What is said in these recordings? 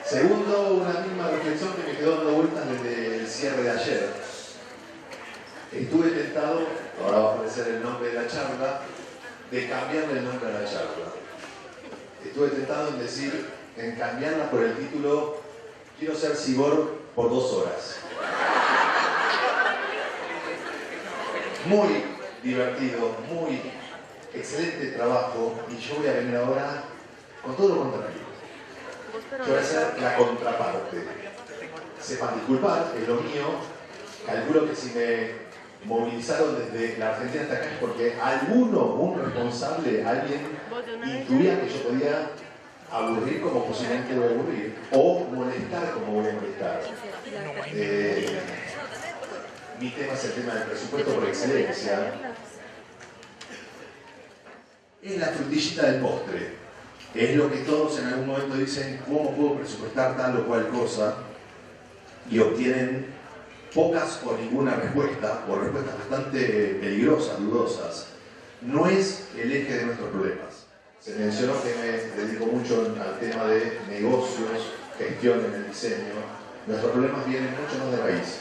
Segundo, una misma reflexión que me quedó dando vueltas desde el cierre de ayer. Estuve tentado, ahora va a aparecer el nombre de la charla, de cambiarle el nombre a la charla. Estuve tentado en cambiarla por el título Quiero ser cyborg por 2 horas. Muy divertido, muy excelente trabajo, y yo voy a venir ahora con todo lo contrario. Yo voy a ser la contraparte. Sepan disculpar, es lo mío. Calculo que si me movilizaron desde la Argentina hasta acá es porque un responsable, alguien intuía que yo podía aburrir como posiblemente voy a aburrir, o molestar como voy a molestar. Mi tema es el tema del presupuesto por excelencia. Es la frutillita del postre. Es lo que todos en algún momento dicen, ¿cómo puedo presupuestar tal o cual cosa? Y obtienen pocas o ninguna respuesta, o respuestas bastante peligrosas, dudosas. No es el eje de nuestros problemas. Se mencionó que me dedico mucho al tema de negocios, gestión en el diseño. Nuestros problemas vienen mucho más de raíz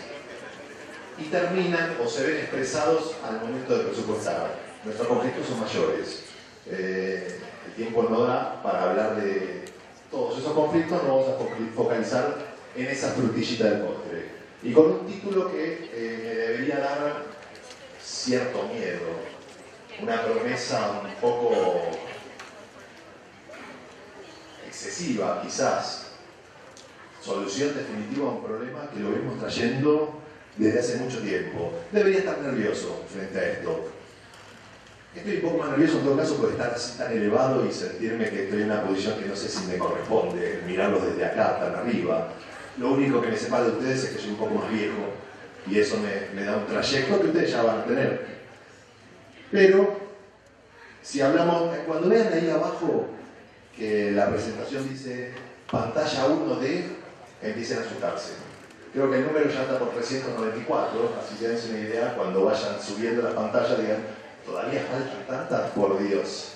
y terminan o se ven expresados al momento de presupuestar. Nuestros conflictos son mayores. El tiempo no da para hablar de todos esos conflictos, no vamos a focalizar en esa frutillita del postre. Y con un título que me debería dar cierto miedo, una promesa un poco excesiva quizás, solución definitiva a un problema que lo venimos trayendo desde hace mucho tiempo. Debería estar nervioso frente a esto. Estoy un poco más nervioso en todo caso por estar así tan elevado y sentirme que estoy en una posición que no sé si me corresponde, mirarlos desde acá, tan arriba. Lo único que me separa de ustedes es que soy un poco más viejo y eso me da un trayecto que ustedes ya van a tener. Pero, si hablamos, cuando vean ahí abajo que la presentación dice pantalla 1D, empiecen a asustarse. Creo que el número ya está por 394, así se den una idea, cuando vayan subiendo la pantalla digan, ¿todavía faltan tantas? Por Dios.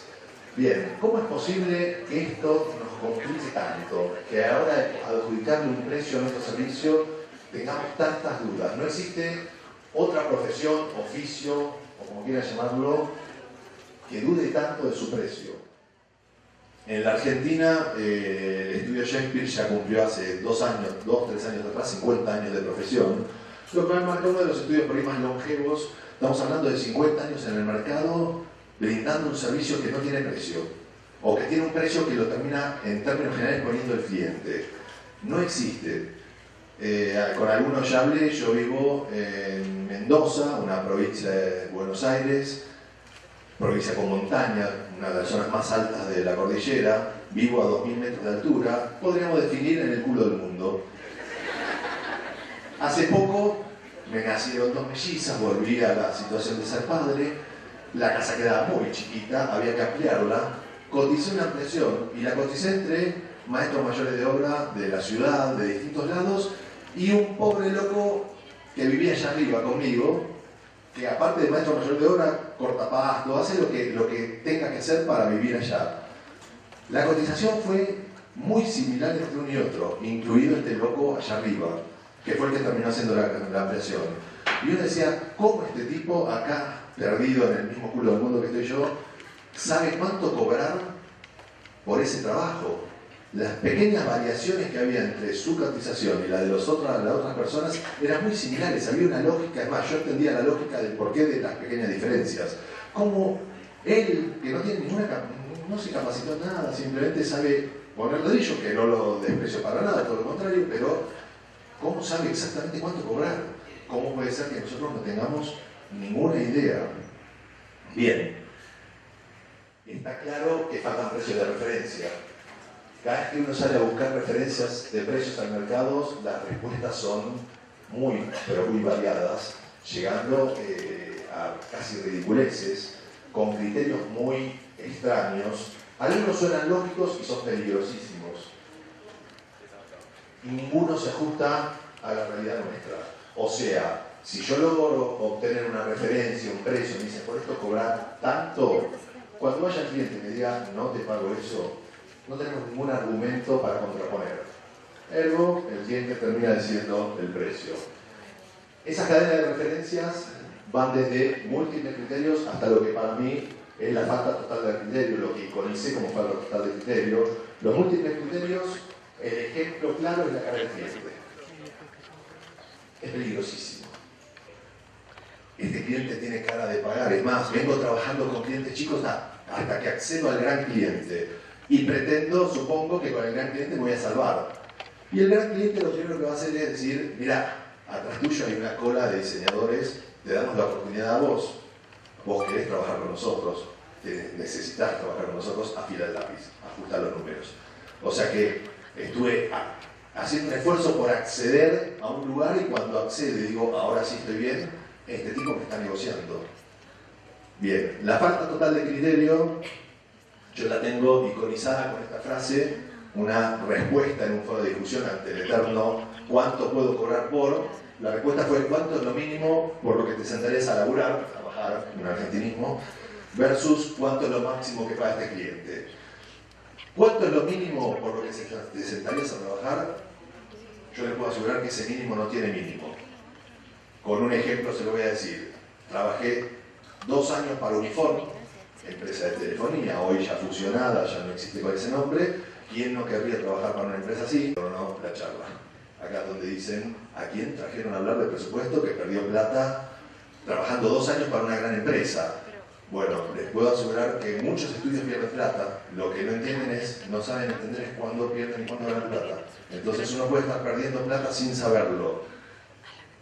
Bien, ¿cómo es posible que esto nos complique tanto? Que ahora de adjudicarle un precio a nuestro servicio tengamos tantas dudas. No existe otra profesión, oficio, o como quieran llamarlo, que dude tanto de su precio. En la Argentina, el estudio Shakespeare ya cumplió hace 2, 3 años atrás, 50 años de profesión, lo cual marca uno de los estudios por ahí más longevos. Estamos hablando de 50 años en el mercado, brindando un servicio que no tiene precio, o que tiene un precio que lo termina, en términos generales, poniendo el cliente. No existe. Con algunos ya hablé, yo vivo en Mendoza, una provincia de Buenos Aires, provincia con montaña, una de las zonas más altas de la cordillera, vivo a 2000 metros de altura, podríamos definir en el culo del mundo. Hace poco me nacieron 2 mellizas, volví a la situación de ser padre, la casa quedaba muy chiquita, había que ampliarla, coticé una ampliación y la coticé entre maestros mayores de obra de la ciudad, de distintos lados, y un pobre loco que vivía allá arriba conmigo, que aparte de maestro mayor de obra, corta pasto, hace lo que tenga que hacer para vivir allá. La cotización fue muy similar entre uno y otro, incluido este loco allá arriba, que fue el que terminó haciendo la ampliación. Y uno decía, ¿cómo este tipo acá, perdido en el mismo culo del mundo que estoy yo, sabe cuánto cobrar por ese trabajo? Las pequeñas variaciones que había entre su cotización y la de las otras personas eran muy similares, había una lógica, es más, yo entendía la lógica del porqué de las pequeñas diferencias. Como él, que no tiene no se capacitó en nada, simplemente sabe poner ladrillo, que no lo desprecio para nada, todo lo contrario, pero ¿cómo sabe exactamente cuánto cobrar? ¿Cómo puede ser que nosotros no tengamos ninguna idea? Bien, está claro que faltan precios de referencia. Cada vez que uno sale a buscar referencias de precios al mercado, las respuestas son muy, pero muy variadas, llegando a casi ridiculeces, con criterios muy extraños. Algunos suenan lógicos y son peligrosísimos. Y ninguno se ajusta a la realidad nuestra. O sea, si yo logro obtener una referencia, un precio, me dicen, por esto cobrar tanto, cuando vaya el cliente y me diga, no te pago eso, no tenemos ningún argumento para contraponer. Ergo, el cliente termina diciendo el precio. Esas cadenas de referencias van desde múltiples criterios hasta lo que para mí es la falta total de criterio, lo que iconicé como falta total de criterio. Los múltiples criterios, el ejemplo claro es la cara del cliente. Es peligrosísimo. Este cliente tiene cara de pagar. Es más, vengo trabajando con clientes chicos hasta que accedo al gran cliente. Y pretendo, supongo, que con el gran cliente me voy a salvar. Y el gran cliente lo primero que va a hacer es decir, mirá, atrás tuyo hay una cola de diseñadores, te damos la oportunidad a vos. Vos querés trabajar con nosotros, necesitas trabajar con nosotros, afila el lápiz, ajusta los números. O sea que estuve haciendo un esfuerzo por acceder a un lugar y cuando accedo y digo, ahora sí estoy bien, este tipo me está negociando. Bien, la falta total de criterio, yo la tengo iconizada con esta frase, una respuesta en un foro de discusión ante el eterno ¿cuánto puedo cobrar por? La respuesta fue ¿cuánto es lo mínimo por lo que te sentarías a laburar, a trabajar, un argentinismo, versus ¿cuánto es lo máximo que paga este cliente? ¿Cuánto es lo mínimo por lo que te sentarías a trabajar? Yo le puedo asegurar que ese mínimo no tiene mínimo. Con un ejemplo se lo voy a decir. Trabajé 2 años para Uniform, empresa de telefonía, hoy ya fusionada, ya no existe con ese nombre. ¿Quién no querría trabajar para una empresa así? Pero no, la charla. Acá donde dicen, ¿a quién trajeron a hablar de presupuesto que perdió plata trabajando 2 años para una gran empresa? Bueno, les puedo asegurar que muchos estudios pierden plata. Lo que no entienden es, no saben entender es cuándo pierden y cuándo ganan plata. Entonces uno puede estar perdiendo plata sin saberlo.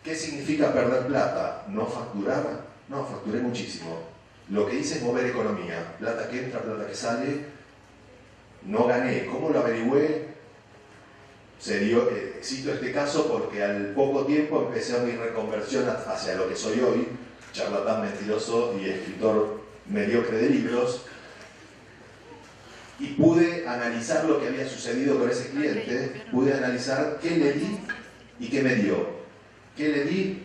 ¿Qué significa perder plata? ¿No facturar? No, facturé muchísimo. Lo que hice es mover economía. Plata que entra, plata que sale. No gané. ¿Cómo lo averigüé? Cito este caso porque al poco tiempo empecé mi reconversión hacia lo que soy hoy, charlatán mentiroso y escritor mediocre de libros, y pude analizar lo que había sucedido con ese cliente, pude analizar qué le di y qué me dio. ¿Qué le di?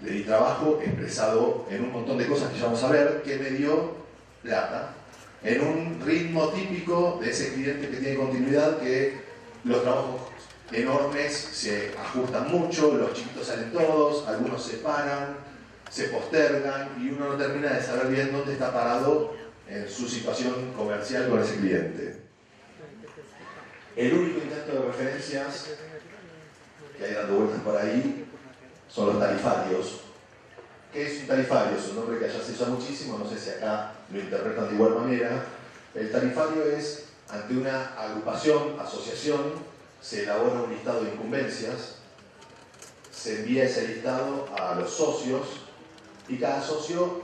Le di trabajo expresado en un montón de cosas que ya vamos a ver. ¿Qué me dio? Plata. En un ritmo típico de ese cliente que tiene continuidad, que los trabajos enormes se ajustan mucho, los chiquitos salen todos, algunos se paran, se postergan y uno no termina de saber bien dónde está parado en su situación comercial con ese cliente. El único intento de referencias que hay dando vueltas por ahí son los tarifarios. ¿Qué es un tarifario? Es un nombre que allá se usa muchísimo, no sé si acá lo interpretan de igual manera. El tarifario es, ante una agrupación, asociación, se elabora un listado de incumbencias, se envía ese listado a los socios y cada socio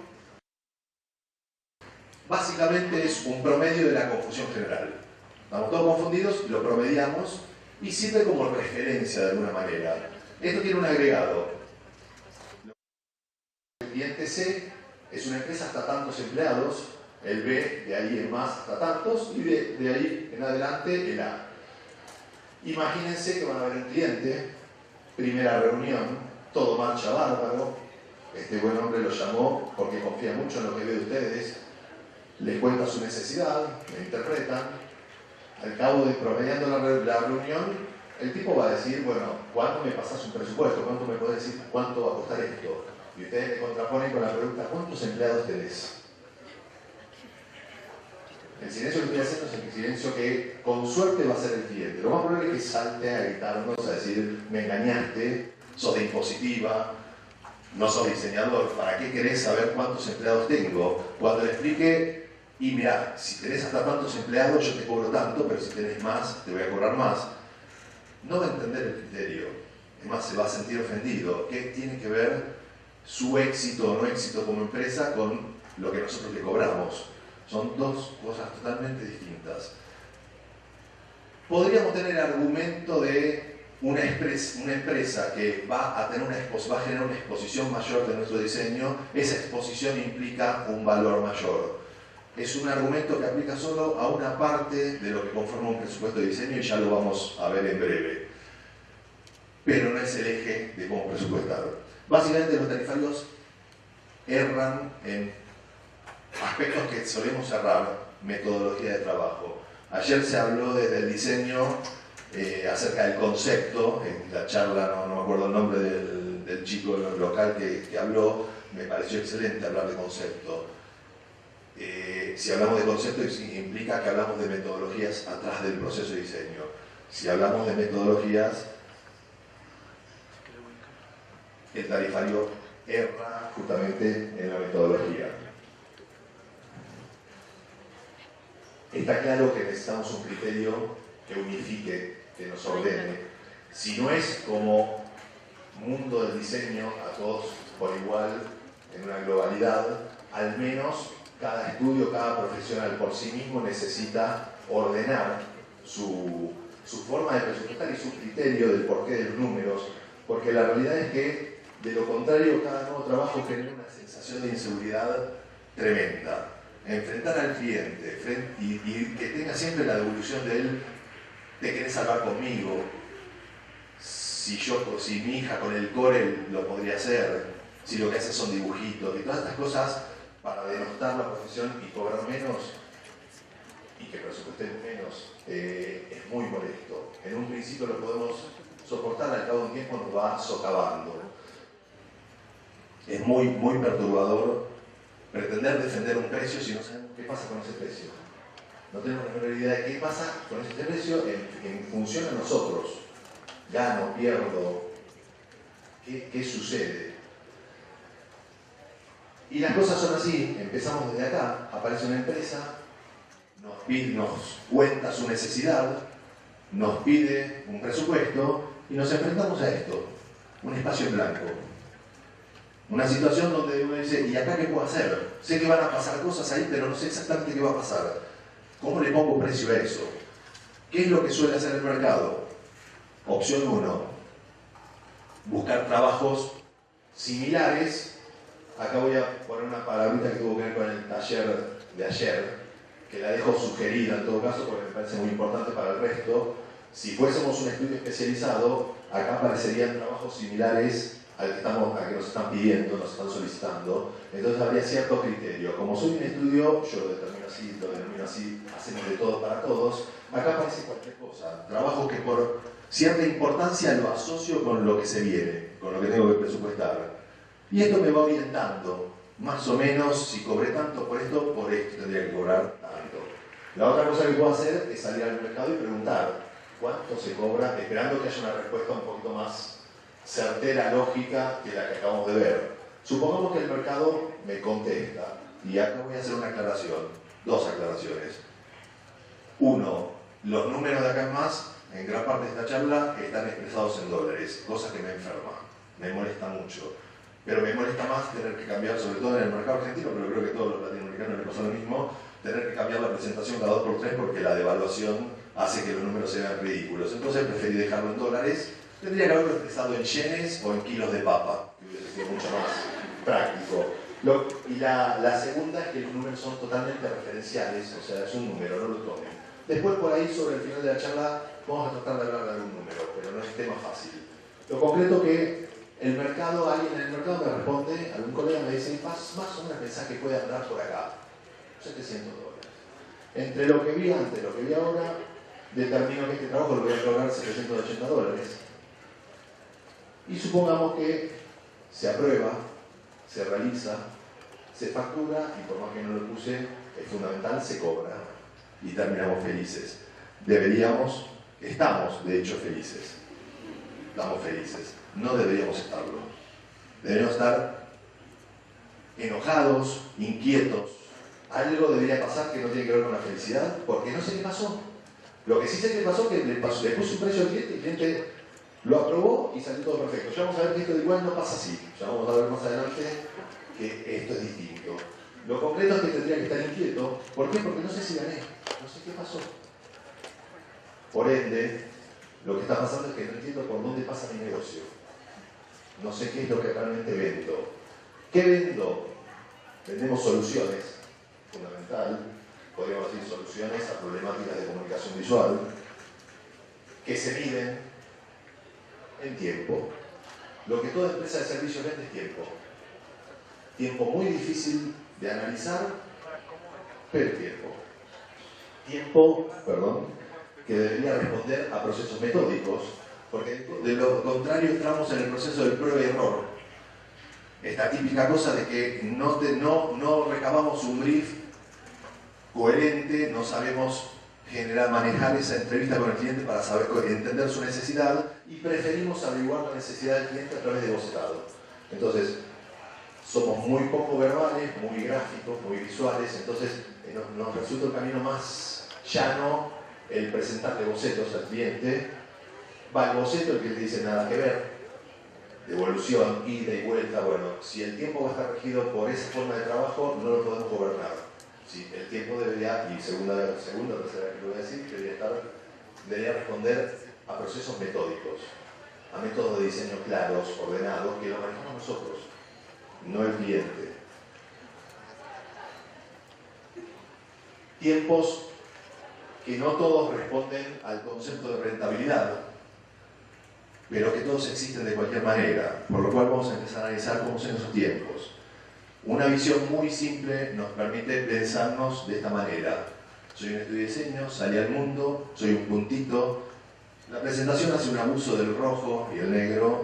básicamente es un promedio de la confusión general. Estamos todos confundidos, lo promediamos y sirve como referencia de alguna manera. Esto tiene un agregado. El cliente C es una empresa hasta tantos empleados, el B de ahí en más hasta tantos y de ahí en adelante el A. Imagínense que van a ver un cliente, primera reunión, todo marcha bárbaro, este buen hombre lo llamó porque confía mucho en lo que ve de ustedes, les cuenta su necesidad, le interpretan, al cabo de promediando la reunión, el tipo va a decir, bueno, ¿cuánto me pasas un presupuesto? ¿Cuánto me puedes decir cuánto va a costar esto? Y ustedes le contraponen con la pregunta, ¿cuántos empleados tenés? El silencio que estoy haciendo es el silencio que con suerte va a ser el cliente. Lo más probable es que salte a gritarnos, a decir, me engañaste, sos de impositiva, no sos diseñador, ¿para qué querés saber cuántos empleados tengo? Cuando le explique, y mirá, si tenés hasta tantos empleados yo te cobro tanto, pero si tenés más, te voy a cobrar más. No va a entender el criterio, es más, se va a sentir ofendido. ¿Qué tiene que ver su éxito o no éxito como empresa con lo que nosotros le cobramos? Son dos cosas totalmente distintas. Podríamos tener el argumento de una empresa que va a generar una exposición mayor de nuestro diseño. Esa exposición implica un valor mayor. Es un argumento que aplica solo a una parte de lo que conforma un presupuesto de diseño y ya lo vamos a ver en breve. Pero no es el eje de cómo presupuestar. Básicamente los tarifarios erran en aspectos que solemos errar, metodología de trabajo. Ayer se habló desde el diseño acerca del concepto. En la charla, no me acuerdo el nombre del chico local que habló, me pareció excelente hablar de concepto. Si hablamos de concepto implica que hablamos de metodologías atrás del proceso de diseño. Si hablamos de metodologías, el tarifario erra justamente en la metodología. Está claro que necesitamos un criterio que unifique, que nos ordene. Si no es como mundo del diseño a todos por igual, en una globalidad, al menos cada estudio, cada profesional por sí mismo necesita ordenar su forma de presupuestar y su criterio del porqué de los números, porque la realidad es que, de lo contrario, cada nuevo trabajo genera una sensación de inseguridad tremenda. Enfrentar al cliente y que tenga siempre la devolución de él, te querés salvar conmigo, si mi hija con el core lo podría hacer, si lo que hace son dibujitos y todas estas cosas para denostar la profesión y cobrar menos y que presupuesten menos, es muy molesto. En un principio lo podemos soportar, al cabo de un tiempo nos va socavando. Es muy, muy perturbador pretender defender un precio si no sabemos qué pasa con ese precio. No tenemos la menor idea de qué pasa con ese precio en función a nosotros. Gano, pierdo, ¿qué sucede? Y las cosas son así, empezamos desde acá, aparece una empresa, nos cuenta su necesidad, nos pide un presupuesto y nos enfrentamos a esto, un espacio en blanco. Una situación donde uno dice, ¿y acá qué puedo hacer? Sé que van a pasar cosas ahí, pero no sé exactamente qué va a pasar. ¿Cómo le pongo precio a eso? ¿Qué es lo que suele hacer el mercado? Opción 1, buscar trabajos similares. Acá voy a poner una palabrita que tuvo que ver con el taller de ayer, que la dejo sugerida en todo caso porque me parece muy importante para el resto. Si fuésemos un estudio especializado, acá aparecerían trabajos similares al que nos están pidiendo, nos están solicitando. Entonces habría cierto criterio. Como soy un estudio, yo lo denomino así, hacemos de todo para todos. Acá aparece cualquier cosa. Trabajo que por cierta importancia lo asocio con lo que se viene, con lo que tengo que presupuestar. Y esto me va orientando, más o menos, si cobré tanto por esto tendría que cobrar tanto. La otra cosa que puedo hacer es salir al mercado y preguntar cuánto se cobra, esperando que haya una respuesta un poquito más certera, lógica, que la que acabamos de ver. Supongamos que el mercado me contesta, y acá voy a hacer una aclaración, dos aclaraciones. Uno, los números de acá en más, en gran parte de esta charla, están expresados en dólares, cosa que me enferma, me molesta mucho. Pero me molesta más tener que cambiar, sobre todo en el mercado argentino, pero creo que a todos los latinoamericanos les pasa lo mismo, tener que cambiar la presentación cada 2x3 porque la devaluación hace que los números se vean ridículos. Entonces preferí dejarlo en dólares. Tendría que haberlo expresado en yenes o en kilos de papa, que hubiese sido mucho más práctico. Y la segunda es que los números son totalmente referenciales, o sea, es un número, no lo tomen. Después por ahí, sobre el final de la charla, vamos a tratar de hablar de algún número, pero no es tema fácil. Lo concreto que alguien en el mercado me responde, algún colega me dice, más o menos pensás que puede andar por acá, $700. Entre lo que vi antes y lo que vi ahora, determino que este trabajo lo voy a cobrar $780. Y supongamos que se aprueba, se realiza, se factura y por más que no lo puse, es fundamental, se cobra y terminamos felices. Estamos de hecho felices. Estamos felices. No deberíamos estarlo. Deberíamos estar enojados, inquietos. Algo debería pasar que no tiene que ver con la felicidad, porque no sé qué pasó. Lo que sí sé que pasó es que le puse un precio al cliente y el cliente lo aprobó y salió todo perfecto. Ya vamos a ver que esto igual no pasa así. Ya vamos a ver más adelante que esto es distinto. Lo concreto es que tendría que estar inquieto. ¿Por qué? Porque no sé si gané. No sé qué pasó. Por ende, lo que está pasando es que no entiendo por dónde pasa mi negocio. No sé qué es lo que realmente vendo. ¿Qué vendo? Vendemos soluciones, fundamental. Podríamos decir soluciones a problemáticas de comunicación visual que se miden en tiempo. Lo que toda empresa de servicios vende es tiempo. Tiempo muy difícil de analizar, pero tiempo. que debería responder a procesos metódicos, porque de lo contrario entramos en el proceso del prueba y error. Esta típica cosa de que no recabamos un brief coherente, no sabemos manejar esa entrevista con el cliente para saber entender su necesidad y preferimos averiguar la necesidad del cliente a través de bocetado. Entonces, somos muy poco verbales, muy gráficos, muy visuales, entonces nos resulta el camino más llano el presentarle bocetos al cliente. Va el boceto, el cliente dice nada que ver, devolución, ida y vuelta. Bueno, si el tiempo va a estar regido por esa forma de trabajo, no lo podemos gobernar. Sí, el tiempo debería, y segunda tercera que lo voy a decir, debería responder a procesos metódicos, a métodos de diseño claros, ordenados, que lo manejamos nosotros, no el cliente. Tiempos que no todos responden al concepto de rentabilidad, pero que todos existen de cualquier manera, por lo cual vamos a empezar a analizar cómo son esos tiempos. Una visión muy simple nos permite pensarnos de esta manera. Soy un estudio de diseño, salí al mundo, soy un puntito. La presentación hace un abuso del rojo y el negro.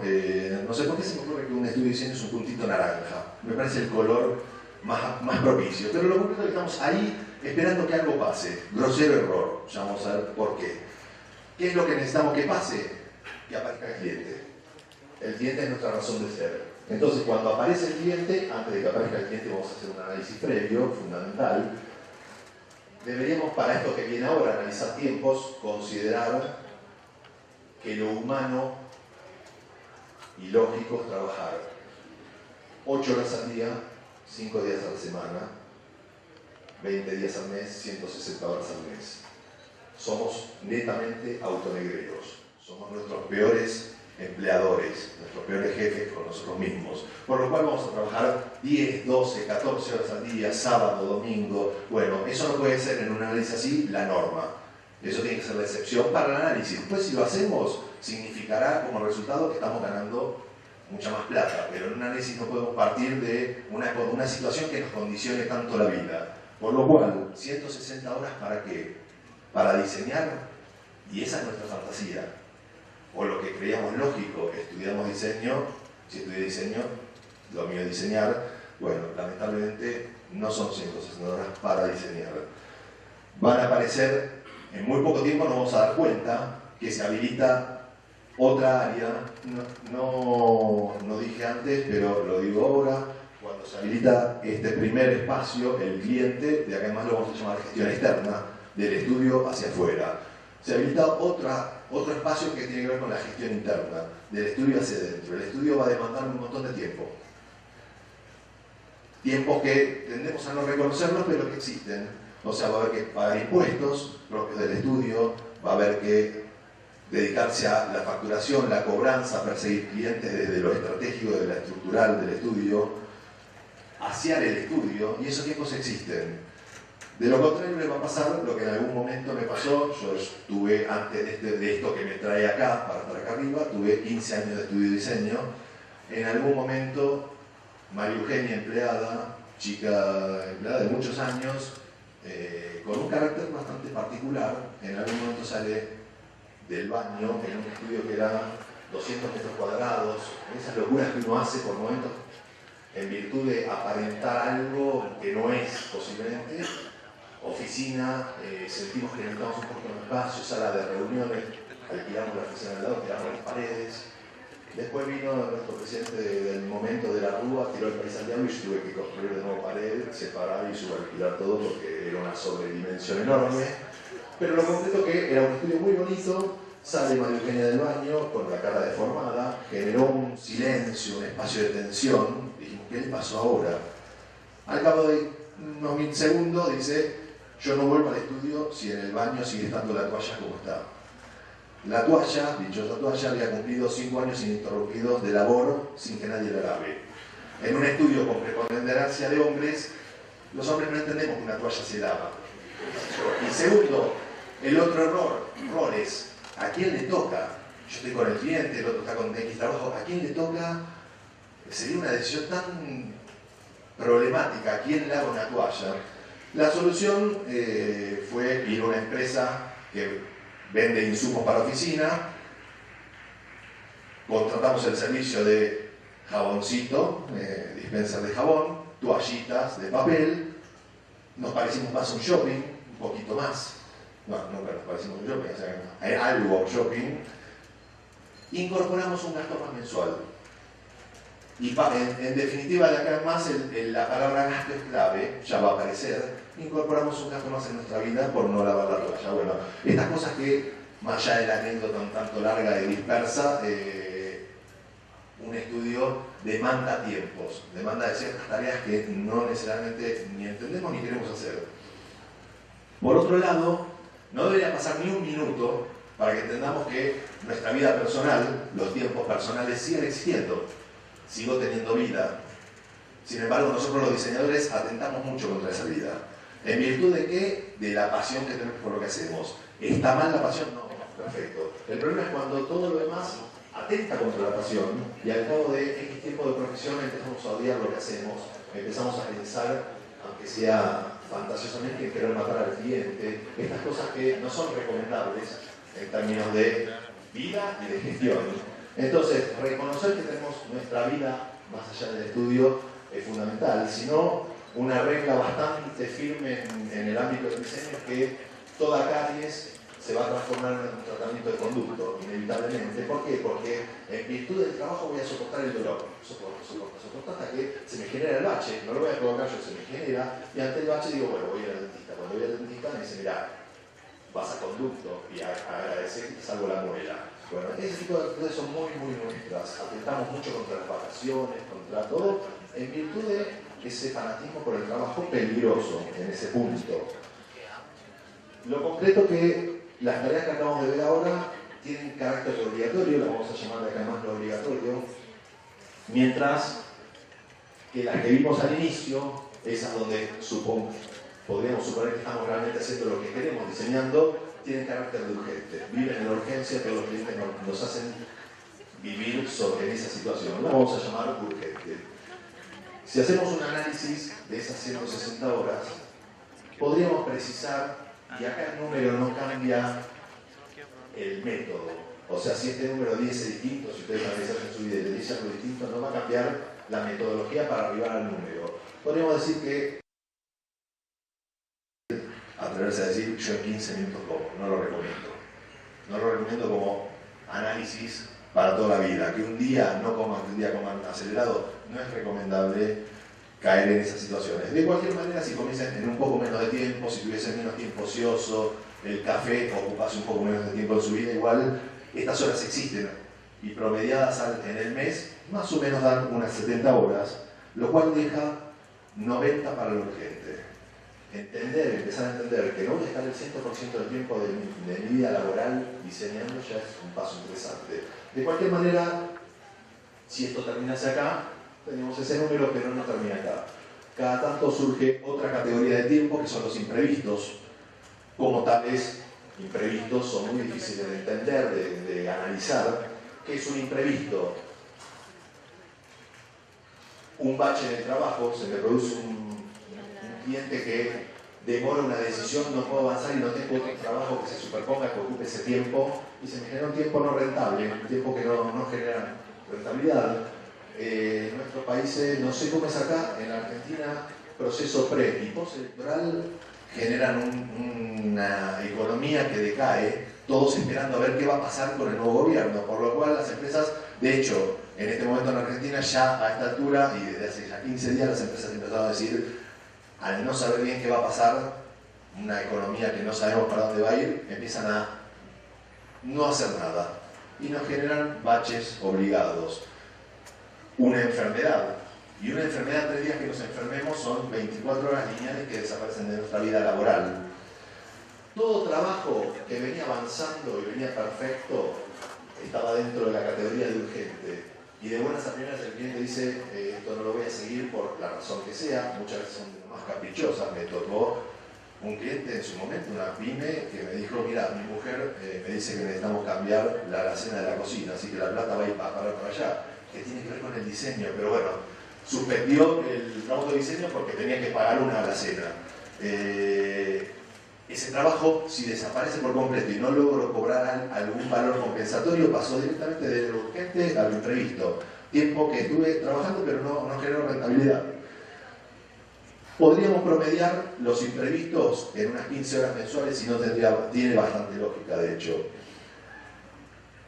No sé por qué se me ocurre que un estudio de diseño es un puntito naranja. Me parece el color más propicio. Pero lo concreto es que estamos ahí esperando que algo pase. Grosero error. Ya vamos a ver por qué. ¿Qué es lo que necesitamos que pase? Que aparezca el cliente. El cliente es nuestra razón de ser. Entonces, cuando aparece el cliente, antes de que aparezca el cliente, vamos a hacer un análisis previo, fundamental. Deberíamos, para esto que viene ahora, analizar tiempos, considerar que lo humano y lógico es trabajar 8 horas al día, 5 días a la semana, 20 días al mes, 160 horas al mes. Somos netamente autonegreros. Somos nuestros peores empleadores, nuestros peores jefes con nosotros mismos. Por lo cual vamos a trabajar 10, 12, 14 horas al día, sábado, domingo. Bueno, eso no puede ser en un análisis así la norma. Eso tiene que ser la excepción para el análisis. Después, si lo hacemos, significará como resultado que estamos ganando mucha más plata. Pero en un análisis no podemos partir de una situación que nos condicione tanto la vida. Por lo cual, 160 horas ¿para qué? Para diseñar, y esa es nuestra fantasía. O lo que creíamos lógico, estudiamos diseño, si estudié diseño, lo mío es diseñar. Bueno, lamentablemente no son 160 horas para diseñar. Van a aparecer, en muy poco tiempo nos vamos a dar cuenta que se habilita otra área, no dije antes, pero lo digo ahora, cuando se habilita este primer espacio, el cliente, de acá en más lo vamos a llamar gestión externa, del estudio hacia afuera. Se habilita otro espacio que tiene que ver con la gestión interna, del estudio hacia adentro. El estudio va a demandar un montón de tiempo. Tiempos que tendemos a no reconocerlos, pero que existen. O sea, va a haber que pagar impuestos propios del estudio, va a haber que dedicarse a la facturación, la cobranza, perseguir clientes desde lo estratégico, de la estructural del estudio, asear el estudio, y esos tiempos existen. De lo contrario le va a pasar lo que en algún momento me pasó. Yo tuve, antes de esto que me trae acá, para estar acá arriba, tuve 15 años de estudio de diseño. En algún momento, María Eugenia, empleada, chica empleada de muchos años, con un carácter bastante particular, en algún momento sale del baño en un estudio que era 200 metros cuadrados, esas locuras que uno hace por momentos en virtud de aparentar algo que no es posiblemente. Oficina, sentimos que necesitamos un poquito de espacio, sala de reuniones, alquilamos la oficina al lado, tiramos las paredes. Después vino nuestro presidente del momento de la Rúa, tiró el país al diablo y yo tuve que construir de nuevo pared, separar y subalquilar todo porque era una sobredimensión enorme. Pero lo concreto que era un estudio muy bonito, sale María Eugenia del baño con la cara deformada, generó un silencio, un espacio de tensión. Dijimos, ¿qué le pasó ahora? Al cabo de unos milisegundos dice, yo no vuelvo al estudio si en el baño sigue estando la toalla como está. La toalla, dichosa toalla, había cumplido 5 años ininterrumpidos de labor sin que nadie la lave. En un estudio con preponderancia de hombres, los hombres no entendemos que una toalla se lava. Y segundo, el otro error es, ¿a quién le toca? Yo estoy con el cliente, el otro está con X trabajo, ¿a quién le toca? Sería una decisión tan problemática, ¿a quién lava una toalla? La solución fue ir a una empresa que vende insumos para oficina, contratamos el servicio de jaboncito, dispenser de jabón, toallitas de papel, nos parecimos más a un shopping, un poquito más, no, nunca nos parecimos a un shopping, o sea, algo a un shopping, incorporamos un gasto más mensual. Y en definitiva, de acá en más, la palabra gasto es clave, ya va a aparecer, incorporamos un gasto más en nuestra vida por no lavar la toalla. Bueno, estas cosas que, más allá de la anécdota un tanto larga y dispersa, un estudio demanda tiempos, demanda de ciertas tareas que no necesariamente ni entendemos ni queremos hacer. Por otro lado, no debería pasar ni un minuto para que entendamos que nuestra vida personal, los tiempos personales siguen existiendo. Sigo teniendo vida. Sin embargo, nosotros los diseñadores atentamos mucho contra esa vida. ¿En virtud de qué? De la pasión que tenemos por lo que hacemos. ¿Está mal la pasión? No, perfecto. El problema es cuando todo lo demás atenta contra la pasión y al cabo de X tiempo de profesión empezamos a odiar lo que hacemos, empezamos a pensar, aunque sea fantasiosamente, en querer matar al cliente, estas cosas que no son recomendables en términos de vida y de gestión. Entonces, reconocer que tenemos nuestra vida más allá del estudio es fundamental, sino una regla bastante firme en el ámbito del diseño es que toda caries se va a transformar en un tratamiento de conducto, inevitablemente. ¿Por qué? Porque en virtud del trabajo voy a soportar el dolor. Soporto hasta que se me genera el bache, no lo voy a provocar yo, se me genera, y ante el bache digo, bueno, voy a ir al dentista. Cuando voy al dentista me dice, mirá, vas a conducto y a agradecer que te salvo la muela. Bueno, ese tipo de actitudes son muy nuestras. Atentamos mucho contra las vacaciones, contra todo, en virtud de ese fanatismo por el trabajo peligroso en ese punto. Lo concreto que las tareas que acabamos de ver ahora tienen carácter obligatorio, las vamos a llamar de acá más lo obligatorio, mientras que las que vimos al inicio, esas donde podríamos suponer que estamos realmente haciendo lo que queremos, diseñando, tienen carácter de urgente. Viven en la urgencia, todos los clientes nos hacen vivir en esa situación. La vamos a llamar urgente. Si hacemos un análisis de esas 160 horas, podríamos precisar, y acá el número no cambia el método. O sea, si este número 10 es distinto, si ustedes analizan en su vida y le dicen algo distinto, no va a cambiar la metodología para arribar al número. Podríamos decir que atreverse a decir yo en 15 minutos como, no lo recomiendo. No lo recomiendo como análisis para toda la vida. Que un día no coman, que un día coman acelerado, no es recomendable caer en esas situaciones. De cualquier manera, si comienzan en un poco menos de tiempo, si tuviesen menos tiempo ocioso, el café ocupase un poco menos de tiempo en su vida, igual estas horas existen y promediadas en el mes, más o menos dan unas 70 horas, lo cual deja 90 para lo urgente. Empezar a entender que no voy a estar el 100% del tiempo de mi vida laboral diseñando ya es un paso interesante. De cualquier manera, si esto terminase acá, tenemos ese número, pero no termina acá. Cada tanto surge otra categoría de tiempo que son los imprevistos. Como tales imprevistos son muy difíciles de entender, de analizar. ¿Qué es un imprevisto? Un bache en el trabajo, se me produce un cliente que demora una decisión, no puedo avanzar y no tengo otro trabajo que se superponga, que ocupe ese tiempo, y se me genera un tiempo no rentable, un tiempo que no genera rentabilidad. En nuestros países, no sé cómo es acá, en Argentina, proceso pre y postelectoral generan una economía que decae, todos esperando a ver qué va a pasar con el nuevo gobierno, por lo cual las empresas, de hecho, en este momento en Argentina, ya a esta altura, y desde hace ya 15 días, las empresas han empezado a decir, al no saber bien qué va a pasar, una economía que no sabemos para dónde va a ir, empiezan a no hacer nada y nos generan baches obligados. Una enfermedad, y una enfermedad 3 días que nos enfermemos son 24 horas lineales que desaparecen de nuestra vida laboral. Todo trabajo que venía avanzando y venía perfecto estaba dentro de la categoría de urgente. Y de buenas a primeras el cliente dice, esto no lo voy a seguir por la razón que sea, muchas veces son más caprichosas. Me tocó un cliente en su momento, una pyme, que me dijo, mira, mi mujer me dice que necesitamos cambiar la alacena de la cocina, así que la plata va a ir para allá, que tiene que ver con el diseño, pero bueno, suspendió el trabajo de diseño porque tenía que pagar una alacena. ese trabajo, si desaparece por completo y no logro cobrar algún valor compensatorio, pasó directamente de lo urgente a lo imprevisto. Tiempo que estuve trabajando pero no generó rentabilidad. Podríamos promediar los imprevistos en unas 15 horas mensuales y no tiene bastante lógica, de hecho.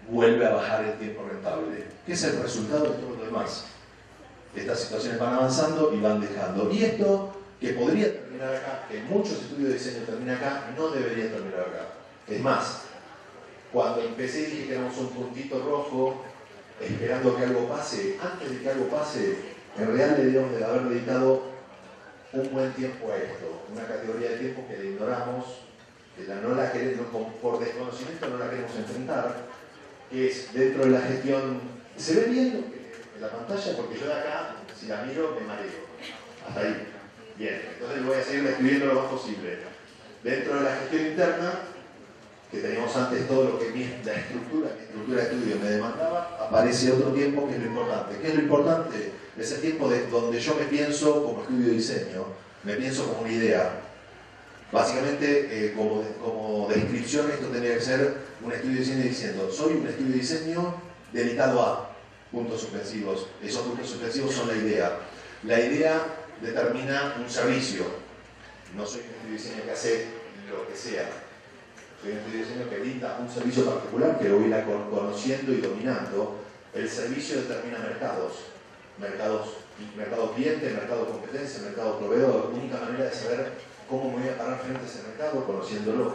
Vuelve a bajar el tiempo rentable. ¿Qué es el resultado de todo lo demás? Estas situaciones van avanzando y van dejando. Y esto, que podría terminar acá, que en muchos estudios de diseño termina acá, no debería terminar acá. Es más, cuando empecé dije que éramos un puntito rojo, esperando que algo pase. Antes de que algo pase, en realidad le debíamos de haber dedicado un buen tiempo a esto, una categoría de tiempo que le ignoramos, que no la queremos, por desconocimiento no la queremos enfrentar, que es dentro de la gestión. ¿Se ve bien en la pantalla? Porque yo de acá, si la miro, me mareo. Hasta ahí. Bien, entonces voy a seguir describiendo lo más posible. Dentro de la gestión interna, que teníamos antes todo lo que la estructura de estudio me demandaba, aparece otro tiempo que es lo importante. ¿Qué es lo importante? Es el tiempo donde yo me pienso como estudio de diseño, me pienso como una idea. Básicamente, como descripción, esto tendría que ser un estudio de diseño diciendo: soy un estudio de diseño dedicado a puntos suspensivos. Esos puntos suspensivos son la idea. La idea determina un servicio. No soy un estudio de diseño que hace lo que sea. Soy un estudio de diseño que brinda un servicio particular que lo voy a ir conociendo y dominando. El servicio determina mercados. Mercado cliente, mercado competencia, mercado proveedor. Única manera de saber cómo me voy a parar frente a ese mercado, conociéndolo.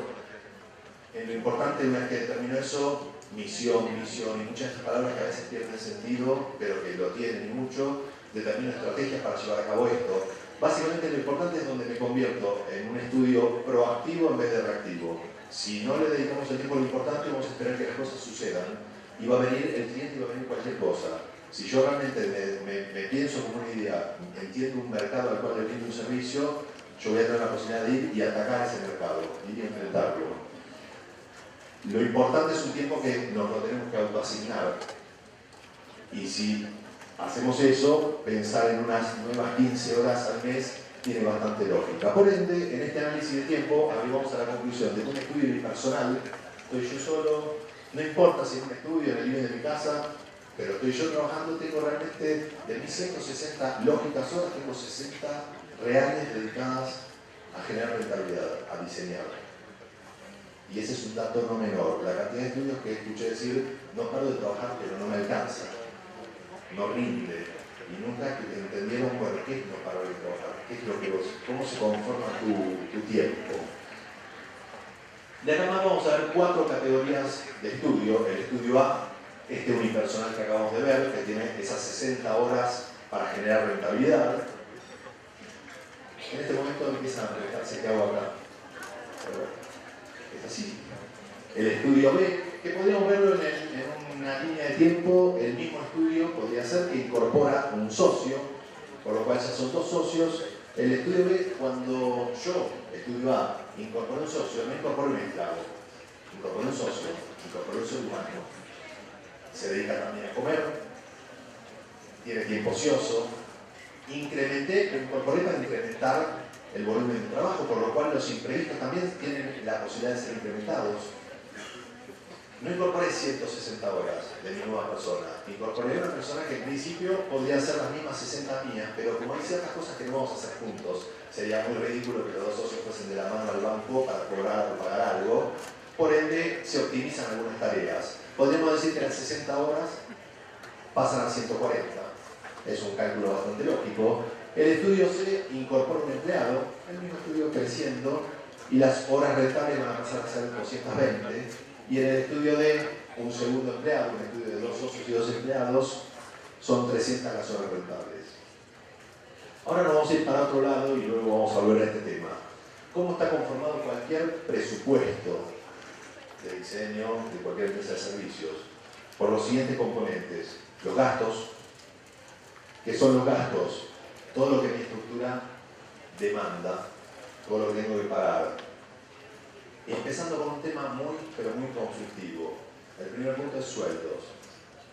Lo importante, una vez que determino eso, misión y muchas de estas palabras que a veces pierden sentido, pero que lo tienen y mucho, determino estrategias para llevar a cabo esto. Básicamente lo importante es donde me convierto en un estudio proactivo en vez de reactivo. Si no le dedicamos el tiempo a lo importante, vamos a esperar que las cosas sucedan y va a venir el cliente y va a venir cualquier cosa. Si yo realmente me pienso como una idea, entiendo un mercado al cual le brindo un servicio, yo voy a tener la posibilidad de ir y atacar ese mercado, ir y enfrentarlo. Lo importante es un tiempo que nos lo tenemos que autoasignar. Y si hacemos eso, pensar en unas nuevas 15 horas al mes tiene bastante lógica. Por ende, en este análisis de tiempo, arribamos a la conclusión de que un estudio unipersonal, estoy yo solo, no importa si es un estudio en el living de mi casa, pero estoy yo trabajando, tengo realmente de mis 160 lógicas horas, tengo 60 reales dedicadas a generar rentabilidad, a diseñar. Y ese es un dato no menor. La cantidad de estudios que escuché decir: no paro de trabajar, pero no me alcanza, no rinde. Y nunca entendieron, bueno, ¿qué es no parar de trabajar? ¿Qué es lo que cómo se conforma tu tiempo? De acá más vamos a ver 4 categorías de estudio. El estudio A, este unipersonal que acabamos de ver, que tiene esas 60 horas para generar rentabilidad. En este momento empiezan a preguntarse qué hago acá. Es así. El estudio B, que podríamos verlo en una línea de tiempo, el mismo estudio podría ser que incorpora un socio, por lo cual ya son 2 socios. El estudio B, cuando yo, estudio A, incorporo un socio, no incorporo un esclavo, incorporo un socio, incorporo un ser humano. Se dedica también a comer, tiene tiempo ocioso. Incorporé para incrementar el volumen de trabajo, por lo cual los imprevistos también tienen la posibilidad de ser incrementados. No incorporé 160 horas de mi nueva persona, incorporé una persona que en principio podría hacer las mismas 60 mías, pero como hay ciertas cosas que no vamos a hacer juntos, sería muy ridículo que los 2 socios fuesen de la mano al banco para cobrar o pagar algo, por ende se optimizan algunas tareas. Podríamos decir que las 60 horas pasan a 140, es un cálculo bastante lógico. El estudio C incorpora un empleado, el mismo estudio creciendo, y las horas rentables van a pasar a ser 220. Y en el estudio D, un segundo empleado, un estudio de 2 socios y 2 empleados, son 300 las horas rentables. Ahora nos vamos a ir para otro lado y luego vamos a volver a este tema. ¿Cómo está conformado cualquier presupuesto de diseño de cualquier empresa de servicios? Por los siguientes componentes. Los gastos. ¿Qué son los gastos? Todo lo que mi estructura demanda, todo lo que tengo que pagar. Empezando con un tema pero muy conflictivo. El primer punto es sueldos.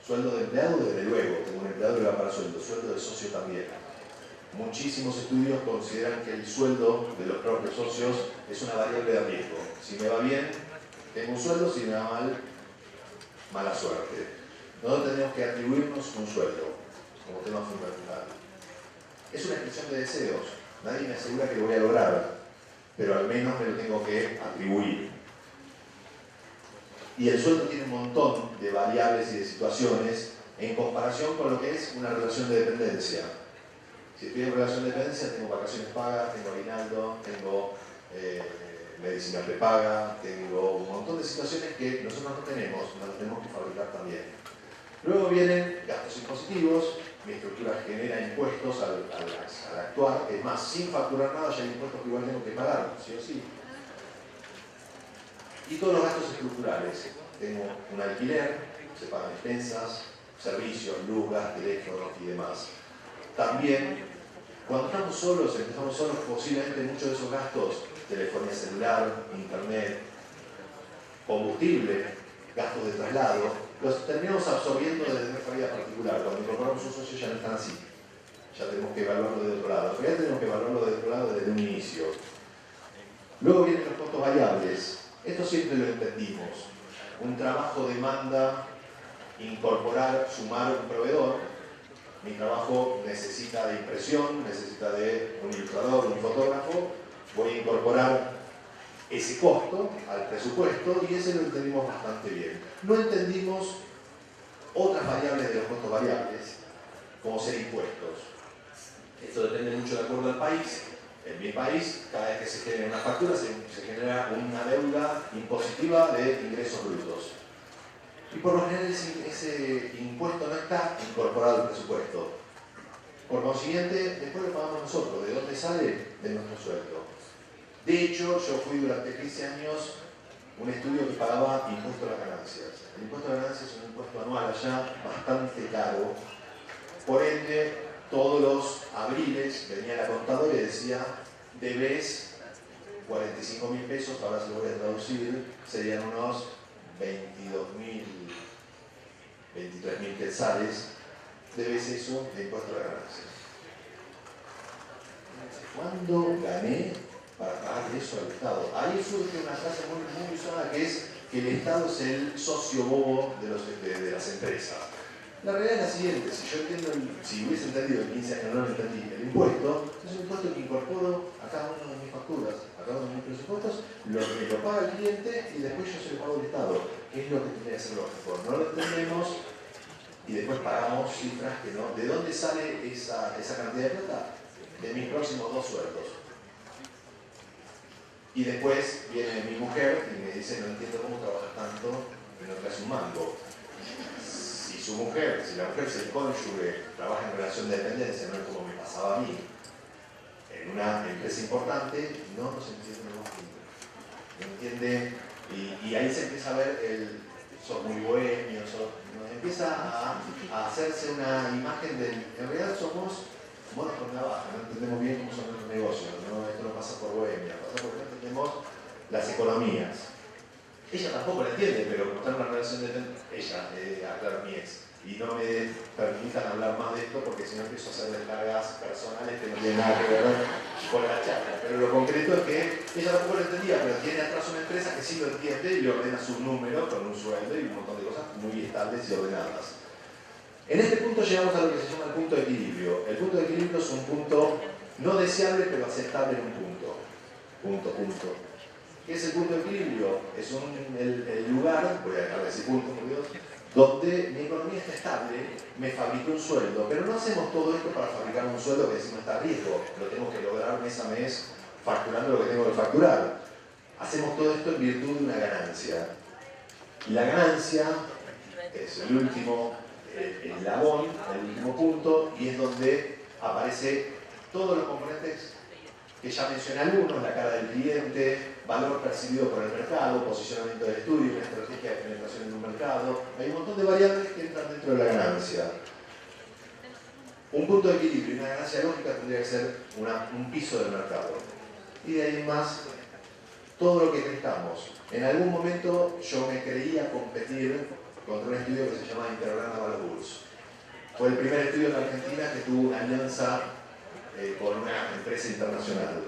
Sueldo de empleado, desde luego, tengo un empleado que va para sueldo. Sueldo de socio también. Muchísimos estudios consideran que el sueldo de los propios socios es una variable de riesgo. Si me va bien, tengo un sueldo; si me va mal, mala suerte. Nosotros tenemos que atribuirnos un sueldo como tema fundamental. Es una expresión de deseos. Nadie me asegura que lo voy a lograr, pero al menos me lo tengo que atribuir. Y el sueldo tiene un montón de variables y de situaciones en comparación con lo que es una relación de dependencia. Si estoy en relación de dependencia, tengo vacaciones pagas, tengo aguinaldo, tengo medicina prepaga, tengo un montón de situaciones que nosotros no tenemos, nos las tenemos que fabricar también. Luego vienen gastos impositivos. Mi estructura genera impuestos al actuar. Es más, sin facturar nada ya hay impuestos que igual tengo que pagar, sí o sí. Y todos los gastos estructurales. Tengo un alquiler, se pagan expensas, servicios, luz, gas, teléfono y demás. También, cuando estamos solos, empezamos solos, posiblemente muchos de esos gastos, telefonía celular, internet, combustible, gastos de traslado, los terminamos absorbiendo desde nuestra vida particular. Cuando incorporamos un socio ya no están así. Ya tenemos que evaluarlo de otro lado. En realidad tenemos que evaluarlo de otro lado desde un inicio. Luego vienen los costos variables. Esto siempre lo entendimos. Un trabajo demanda incorporar, sumar un proveedor. Mi trabajo necesita de impresión, necesita de un ilustrador, un fotógrafo. Voy a incorporar ese costo al presupuesto y ese lo entendimos bastante bien. No entendimos otras variables de los costos variables, como ser impuestos. Esto depende mucho de acuerdo al país. En mi país, cada vez que se genera una factura, se genera una deuda impositiva de ingresos brutos. Y por lo general ese impuesto no está incorporado al presupuesto. Por consiguiente, después lo pagamos nosotros. ¿De dónde sale? De nuestro sueldo. De hecho, yo fui durante 15 años un estudio que pagaba impuesto a las ganancias. El impuesto a las ganancias es un impuesto anual allá bastante caro. Por ende, todos los abriles venía la contadora y decía: debes 45.000 pesos, ahora se lo voy a traducir, serían unos 22.000, 23.000 quetzales, debes eso de impuesto a las ganancias. ¿Cuándo gané para pagar eso al Estado? Ahí surge una frase muy usada, que es que el Estado es el socio bobo de las empresas. La realidad es la siguiente: si hubiese entendido en 15 años, no lo entendí, el impuesto es un impuesto que incorporo a cada una de mis facturas, a cada uno de mis presupuestos, me lo paga el cliente y después yo se lo pago al Estado, que es lo que tendría que hacer los mejor. No lo entendemos y después pagamos cifras que no. ¿De dónde sale esa cantidad de plata? De mis próximos 2 sueldos. Y después viene mi mujer y me dice: no entiendo cómo trabajas tanto y no traes un mango. Si la mujer, si el cónyuge trabaja en relación de dependencia, no es como me pasaba a mí, en una empresa importante, no nos entiende ¿no entiende? Y ahí se empieza a ver sos muy bohemio, empieza a hacerse una imagen de, en realidad somos monos con navaja, no entendemos bien cómo son los negocios, ¿no? Esto no pasa por bohemia, pasa porque no entendemos las economías. Ella tampoco la entiende, pero como está en una relación de aclaro, mi ex, y no me permitan hablar más de esto porque si no empiezo a hacer descargas personales que no tienen nada que ver con la charla. Pero lo concreto es que ella tampoco lo entendía, pero tiene atrás una empresa que sí lo entiende y le ordena sus números con un sueldo y un montón de cosas muy estables y ordenadas. En este punto llegamos a lo que se llama el punto de equilibrio. El punto de equilibrio es un punto no deseable, pero aceptable en un punto. ¿Qué es el punto de equilibrio? Es el lugar, voy a dejar de decir punto, por Dios, donde mi economía está estable, me fabrico un sueldo, pero no hacemos todo esto para fabricar un sueldo que decimos está a riesgo, lo tengo que lograr mes a mes facturando lo que tengo que facturar. Hacemos todo esto en virtud de una ganancia. Y la ganancia es el último eslabón, el último punto, y es donde aparece todos los componentes que ya mencioné algunos: la cara del cliente, valor percibido por el mercado, posicionamiento del estudio, una estrategia de penetración en un mercado. Hay un montón de variables que entran dentro de la ganancia. Un punto de equilibrio y una ganancia lógica tendría que ser un piso del mercado. Y de ahí en más, todo lo que crezcamos. En algún momento yo me creía competir contra un estudio que se llama Intergrana Valburs. Fue el primer estudio en Argentina que tuvo una alianza con una empresa internacional.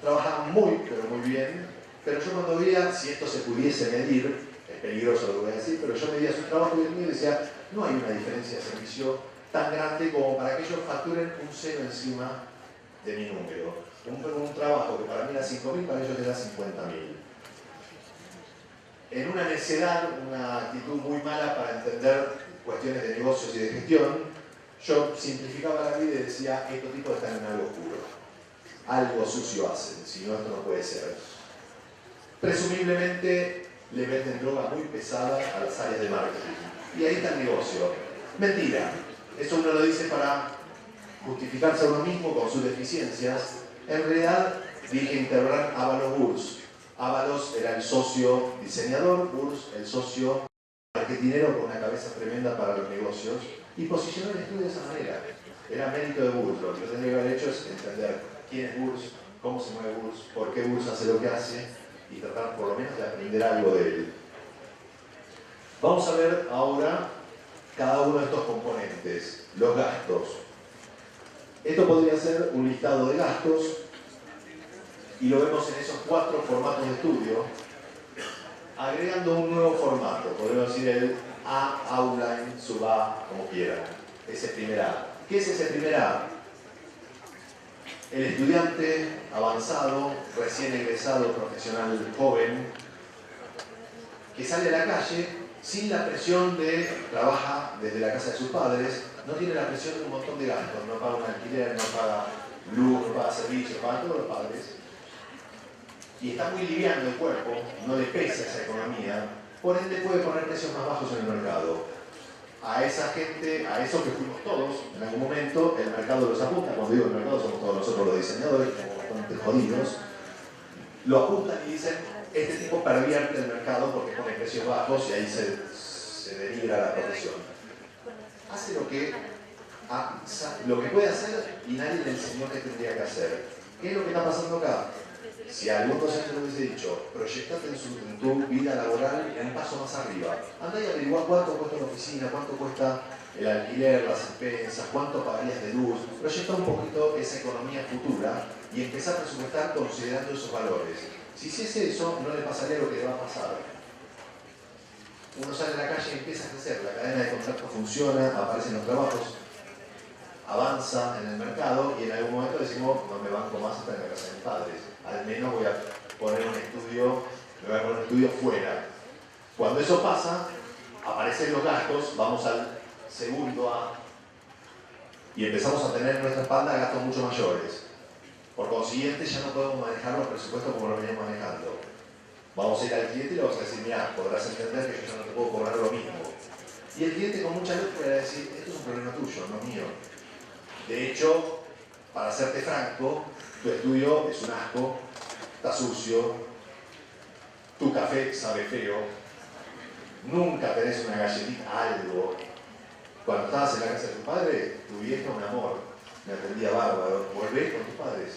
Trabajaban muy, pero muy bien, pero yo cuando veía si esto se pudiese medir, es peligroso lo que voy a decir, pero yo medía su trabajo y el mío y decía, no hay una diferencia de servicio tan grande como para que ellos facturen un cero encima de mi número. Un trabajo que para mí era 5.000, para ellos era 50.000. En una necedad, una actitud muy mala para entender cuestiones de negocios y de gestión, yo simplificaba la vida y decía, estos tipos están en algo oscuro. Algo sucio hacen, si no, esto no puede ser. Presumiblemente le venden droga muy pesada a las áreas de marketing. Y ahí está el negocio. Mentira. Eso uno lo dice para justificarse a uno mismo con sus deficiencias. En realidad, dije integrar Ábalos Burs. Ábalos era el socio diseñador, Burs el socio marketinero con una cabeza tremenda para los negocios, y posicionó el estudio de esa manera. Era mérito de Burs. Lo que yo tenía que haber hecho es entender quién es Burs, cómo se mueve Burs, por qué Burs hace lo que hace, y tratar por lo menos de aprender algo de él. Vamos a ver ahora cada uno de estos componentes, los gastos. Esto podría ser un listado de gastos, y lo vemos en esos 4 formatos de estudio, agregando un nuevo formato, podemos decir el A, Outline, sub A, como quieran. Ese primer A. ¿Qué es ese primer A? El estudiante avanzado, recién egresado, profesional joven, que sale a la calle sin la presión de trabaja desde la casa de sus padres, no tiene la presión de un montón de gastos, no paga un alquiler, no paga luz, no paga servicios, paga todos los padres, y está muy liviano el cuerpo, no le pesa esa economía, por ende puede poner precios más bajos en el mercado. A esa gente, a esos que fuimos todos, en algún momento el mercado los apunta. Cuando digo el mercado somos todos nosotros los diseñadores, que somos bastante jodidos, lo apuntan y dicen, este tipo pervierte el mercado porque pone precios bajos y ahí se denigra la profesión. Hace lo que puede hacer y nadie le enseñó qué tendría que hacer. ¿Qué es lo que está pasando acá? Si algún docente le hubiese dicho, proyectate en tu vida laboral un paso más arriba, anda y averigua cuánto cuesta una oficina, cuánto cuesta el alquiler, las expensas, cuánto pagarías de luz, proyecta un poquito esa economía futura y empieza a presupuestar considerando esos valores. Si hiciese eso, no le pasaría lo que le va a pasar. Uno sale a la calle y empieza a crecer, la cadena de contacto funciona, aparecen los trabajos, avanza en el mercado y en algún momento decimos, no me banco más hasta en la casa de mis padres. Al menos voy a poner un estudio fuera. Cuando eso pasa, aparecen los gastos, vamos al segundo A y empezamos a tener en nuestra espalda gastos mucho mayores. Por consiguiente, ya no podemos manejar los presupuestos como lo veníamos manejando. Vamos a ir al cliente y le vamos a decir, mira, podrás entender que yo ya no te puedo cobrar lo mismo. Y el cliente con mucha luz puede decir, esto es un problema tuyo, no mío. De hecho, para serte franco, tu estudio es un asco, está sucio, tu café sabe feo, nunca tenés una galletita, algo. Cuando estabas en la casa de tu padre, tu vieja un amor, me atendía bárbaro, volvé con tus padres,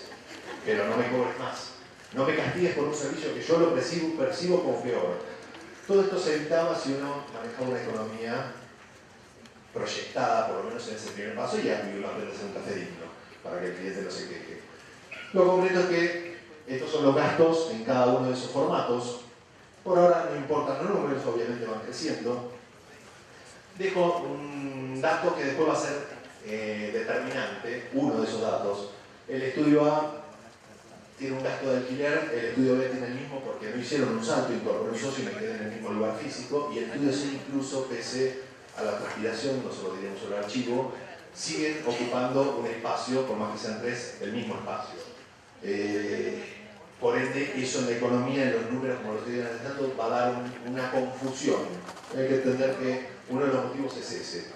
pero no me cobres más. No me castigues por un servicio que yo lo percibo como peor. Todo esto se evitaba si uno manejaba una economía proyectada, por lo menos en ese primer paso, y ya uno aprende a hacer un café digno, para que el cliente no se queje. Lo concreto es que estos son los gastos en cada uno de esos formatos. Por ahora no importan los números, obviamente van creciendo. Dejo un dato que después va a ser determinante, uno de esos datos. El estudio A tiene un gasto de alquiler, el estudio B tiene el mismo porque no hicieron un salto, incorporó un socio y me quedé en el mismo lugar físico, y el estudio C incluso, pese a la transpiración, no se lo diremos sobre el archivo, siguen ocupando un espacio, por más que sean 3, el mismo espacio. Por ende, eso en la economía, en los números, como lo estoy analizando, va a dar una confusión. Hay que entender que uno de los motivos es ese.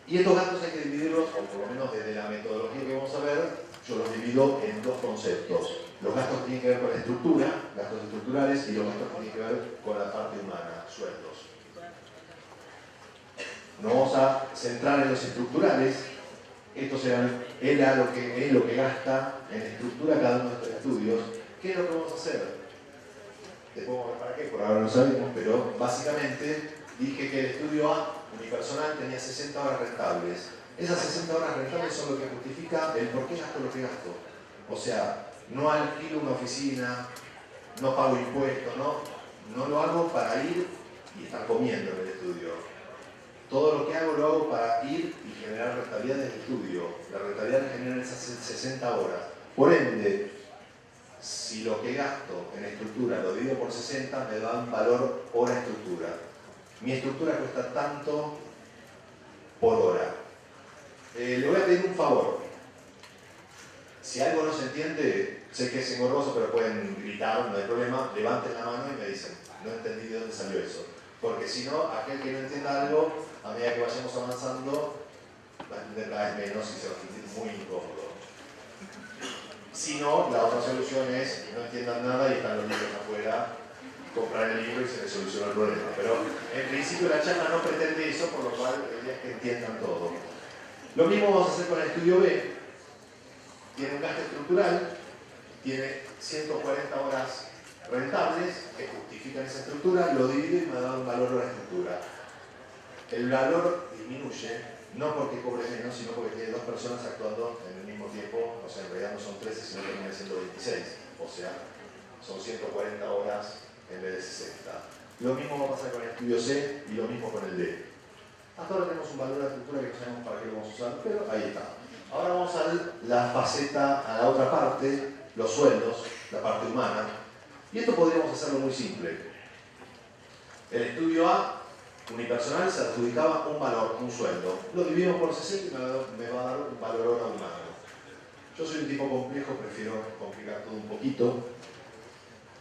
Y estos gastos hay que dividirlos, o por lo menos desde la metodología que vamos a ver, yo los divido en 2 conceptos. Los gastos que tienen que ver con la estructura, gastos estructurales, y los gastos que tienen que ver con la parte humana, sueldos. Nos vamos a centrar en los estructurales. Esto era lo que es lo que gasta en estructura cada uno de estos estudios. ¿Qué es lo que vamos a hacer? Después vamos a ver para qué, por ahora no sabemos, pero básicamente dije que el estudio A unipersonal tenía 60 horas rentables. Esas 60 horas rentables son lo que justifica el por qué gasto lo que gasto. O sea, no alquilo una oficina, no pago impuestos, no lo hago para ir y estar comiendo en el estudio. Todo lo que hago lo hago para ir y generar rentabilidad del estudio. La rentabilidad la generan esas 60 horas. Por ende, si lo que gasto en estructura lo divido por 60, me da un valor hora estructura. Mi estructura cuesta tanto por hora. Le voy a pedir un favor. Si algo no se entiende, sé que es engorroso, pero pueden gritar, no hay problema, levanten la mano y me dicen, no entendí de dónde salió eso. Porque si no, aquel que no entienda algo, a medida que vayamos avanzando, va a entender cada vez menos y se va a sentir muy incómodo. Si no, la otra solución es no entiendan nada y están los libros afuera, comprar el libro y se les soluciona el problema. Pero en principio la charla no pretende eso, por lo cual la idea es que entiendan todo. Lo mismo vamos a hacer con el estudio B. Tiene un gasto estructural, tiene 140 horas rentables que justifican esa estructura, lo divido y me da un valor a la estructura. El valor disminuye, no porque cobre menos, sino porque tiene dos personas actuando en el mismo tiempo, o sea, en realidad no son 13, sino que termina siendo 26, o sea, son 140 horas en vez de 60. Lo mismo va a pasar con el estudio C y lo mismo con el D. Hasta ahora tenemos un valor de la estructura que no sabemos para qué lo vamos a usar, pero ahí está. Ahora vamos a la faceta, a la otra parte, los sueldos, la parte humana. Y esto podríamos hacerlo muy simple. El estudio A unipersonal se adjudicaba un valor, un sueldo. Lo dividimos por 60 y me va a dar un valor hora humano. Yo soy un tipo complejo, prefiero complicar todo un poquito.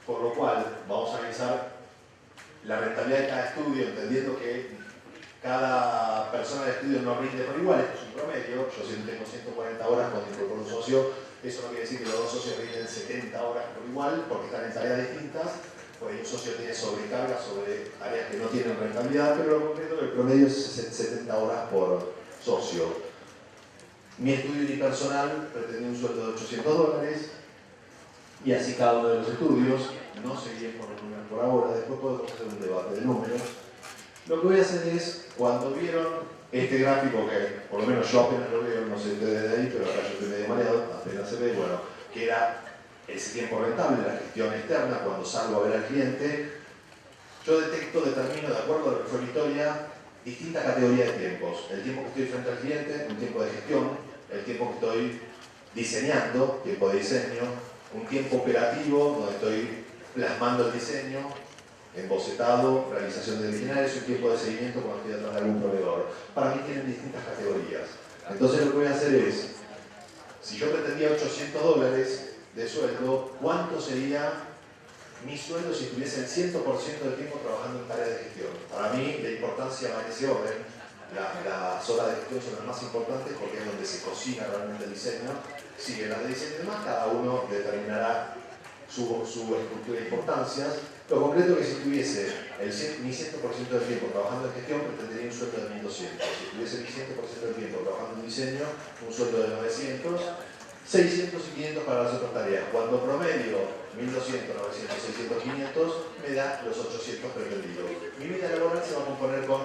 Por lo cual, vamos a analizar la rentabilidad de cada estudio, entendiendo que cada persona de estudio no rinde por igual, esto es un promedio. Yo si tengo 140 horas cuando incorporo un socio, eso no quiere decir que los dos socios rinden 70 horas por igual, porque están en tareas distintas. Por ahí un socio tiene sobrecarga sobre áreas que no tienen rentabilidad, pero lo concreto el promedio es 70 horas por socio. Mi estudio unipersonal pretende un sueldo de $800, y así cada uno de los estudios. No se guíen por el número por ahora, después podemos hacer un debate de números. Lo que voy a hacer es, cuando vieron este gráfico, que por lo menos yo apenas lo veo, no sé ustedes de ahí, pero acá yo estoy medio mareado, apenas se ve, bueno, que era ese tiempo rentable, la gestión externa, cuando salgo a ver al cliente, yo determino, de acuerdo a lo que fue mi historia, distintas categorías de tiempos. El tiempo que estoy frente al cliente, un tiempo de gestión, el tiempo que estoy diseñando, tiempo de diseño, un tiempo operativo, donde estoy plasmando el diseño, embocetado, realización de lineales, un tiempo de seguimiento cuando estoy atrás de algún proveedor. Para mí tienen distintas categorías. Entonces lo que voy a hacer es, si yo pretendía $800 de sueldo, ¿cuánto sería mi sueldo si estuviese el 100% del tiempo trabajando en tareas de gestión? Para mí la importancia va en ese orden. Las horas de gestión son las más importantes porque es donde se cocina realmente el diseño. Siguen las de diseño y demás, cada uno determinará su estructura e importancias. Lo concreto es que si tuviese mi 100% del tiempo trabajando en gestión, pretendería un sueldo de 1.200. Si tuviese mi 100% del tiempo trabajando en diseño, un sueldo de 900, 600 y 500 para las otras tareas. Cuando promedio 1.200, 900, 600, 500, me da los 800 pretendidos. Mi vida laboral se va a componer con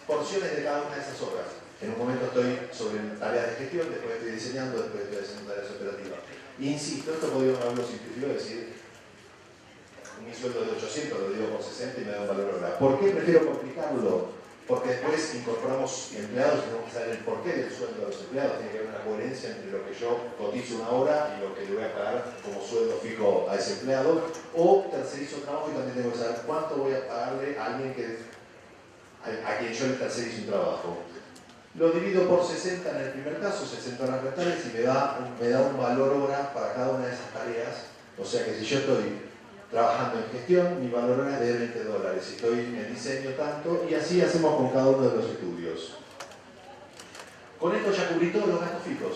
porciones de cada una de esas horas. En un momento estoy sobre tareas de gestión, después estoy diseñando, después estoy haciendo tareas operativas. Insisto, esto podríamos haberlo simplificado, es decir, mi sueldo de 800 lo digo por 60 y me da un valor hora. ¿Por qué prefiero complicarlo? Porque después incorporamos empleados y tenemos que saber el porqué del sueldo de los empleados. Tiene que haber una coherencia entre lo que yo cotizo una hora y lo que le voy a pagar como sueldo fijo a ese empleado. O tercerizo trabajo y también tengo que saber cuánto voy a pagarle a alguien a quien yo le tercerizo un trabajo. Lo divido por 60 en el primer caso, 60 horas rentables, y me da un valor hora para cada una de esas tareas. O sea que si yo estoy trabajando en gestión, mi valor hora es de $20. Si estoy en diseño, tanto, y así hacemos con cada uno de los estudios. Con esto ya cubrí todos los gastos fijos.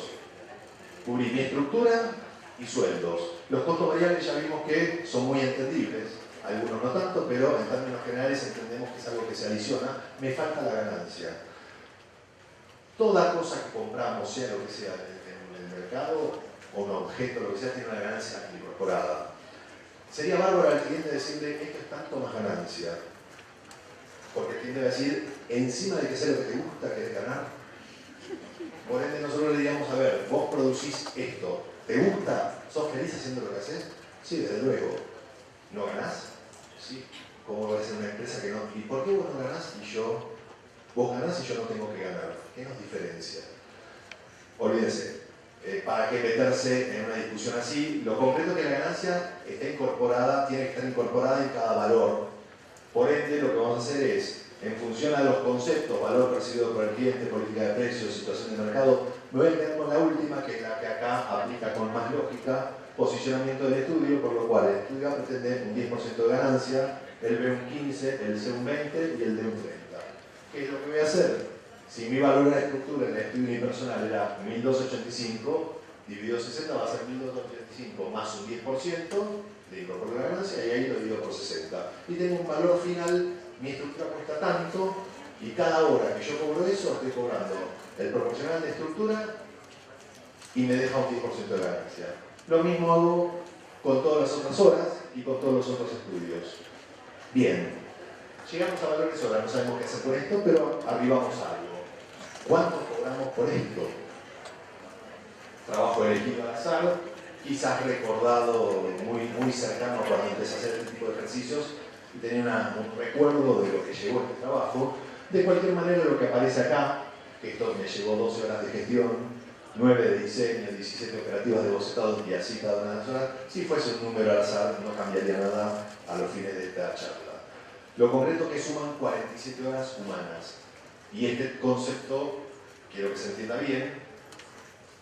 Cubrí mi estructura y sueldos. Los costos variables ya vimos que son muy entendibles. Algunos no tanto, pero en términos generales entendemos que es algo que se adiciona. Me falta la ganancia. Toda cosa que compramos, sea lo que sea en el mercado, o un objeto, lo que sea, tiene una ganancia incorporada. Sería bárbaro al cliente decirle, esto es tanto más ganancia, porque tiene cliente va a decir, encima de que sea lo que te gusta, querés ganar. Por ende, nosotros le digamos, a ver, vos producís esto, ¿te gusta? ¿Sos feliz haciendo lo que haces? Sí, desde luego. ¿No ganás? Sí. ¿Cómo va a ser una empresa que no? ¿Y por qué vos no ganás y yo? Vos ganás y yo no tengo que ganar. ¿Qué nos diferencia? Olvídese. ¿Para qué meterse en una discusión así? Lo concreto es que la ganancia está incorporada, tiene que estar incorporada en cada valor. Por ende, lo que vamos a hacer es, en función a los conceptos, valor percibido por el cliente, política de precios, situación de mercado, me voy a quedar con la última, que es la que acá aplica con más lógica, posicionamiento del estudio, por lo cual el estudio A pretende un 10% de ganancia, el B un 15%, el C un 20% y el D un 30%. ¿Qué es lo que voy a hacer? Si mi valor de la estructura en el estudio unipersonal era 1285, dividido 60 va a ser 1285 más un 10%, le incorporo la ganancia y ahí lo divido por 60. Y tengo un valor final, mi estructura cuesta tanto, y cada hora que yo cobro eso, estoy cobrando el proporcional de estructura y me deja un 10% de ganancia. Lo mismo hago con todas las otras horas y con todos los otros estudios. Bien, llegamos a valores hora, no sabemos qué hacer con esto, pero arribamos a algo. ¿Cuánto cobramos por esto? Trabajo elegido al azar, quizás recordado muy cercano cuando empecé a hacer este tipo de ejercicios y tenía un recuerdo de lo que llegó este trabajo. De cualquier manera, lo que aparece acá, que esto me llevó 12 horas de gestión, 9 de diseño, 17 operativas de bocetado y así cada una de las horas, si fuese un número al azar no cambiaría nada a los fines de esta charla. Lo concreto es que suman 47 horas humanas. Y este concepto, quiero que se entienda bien,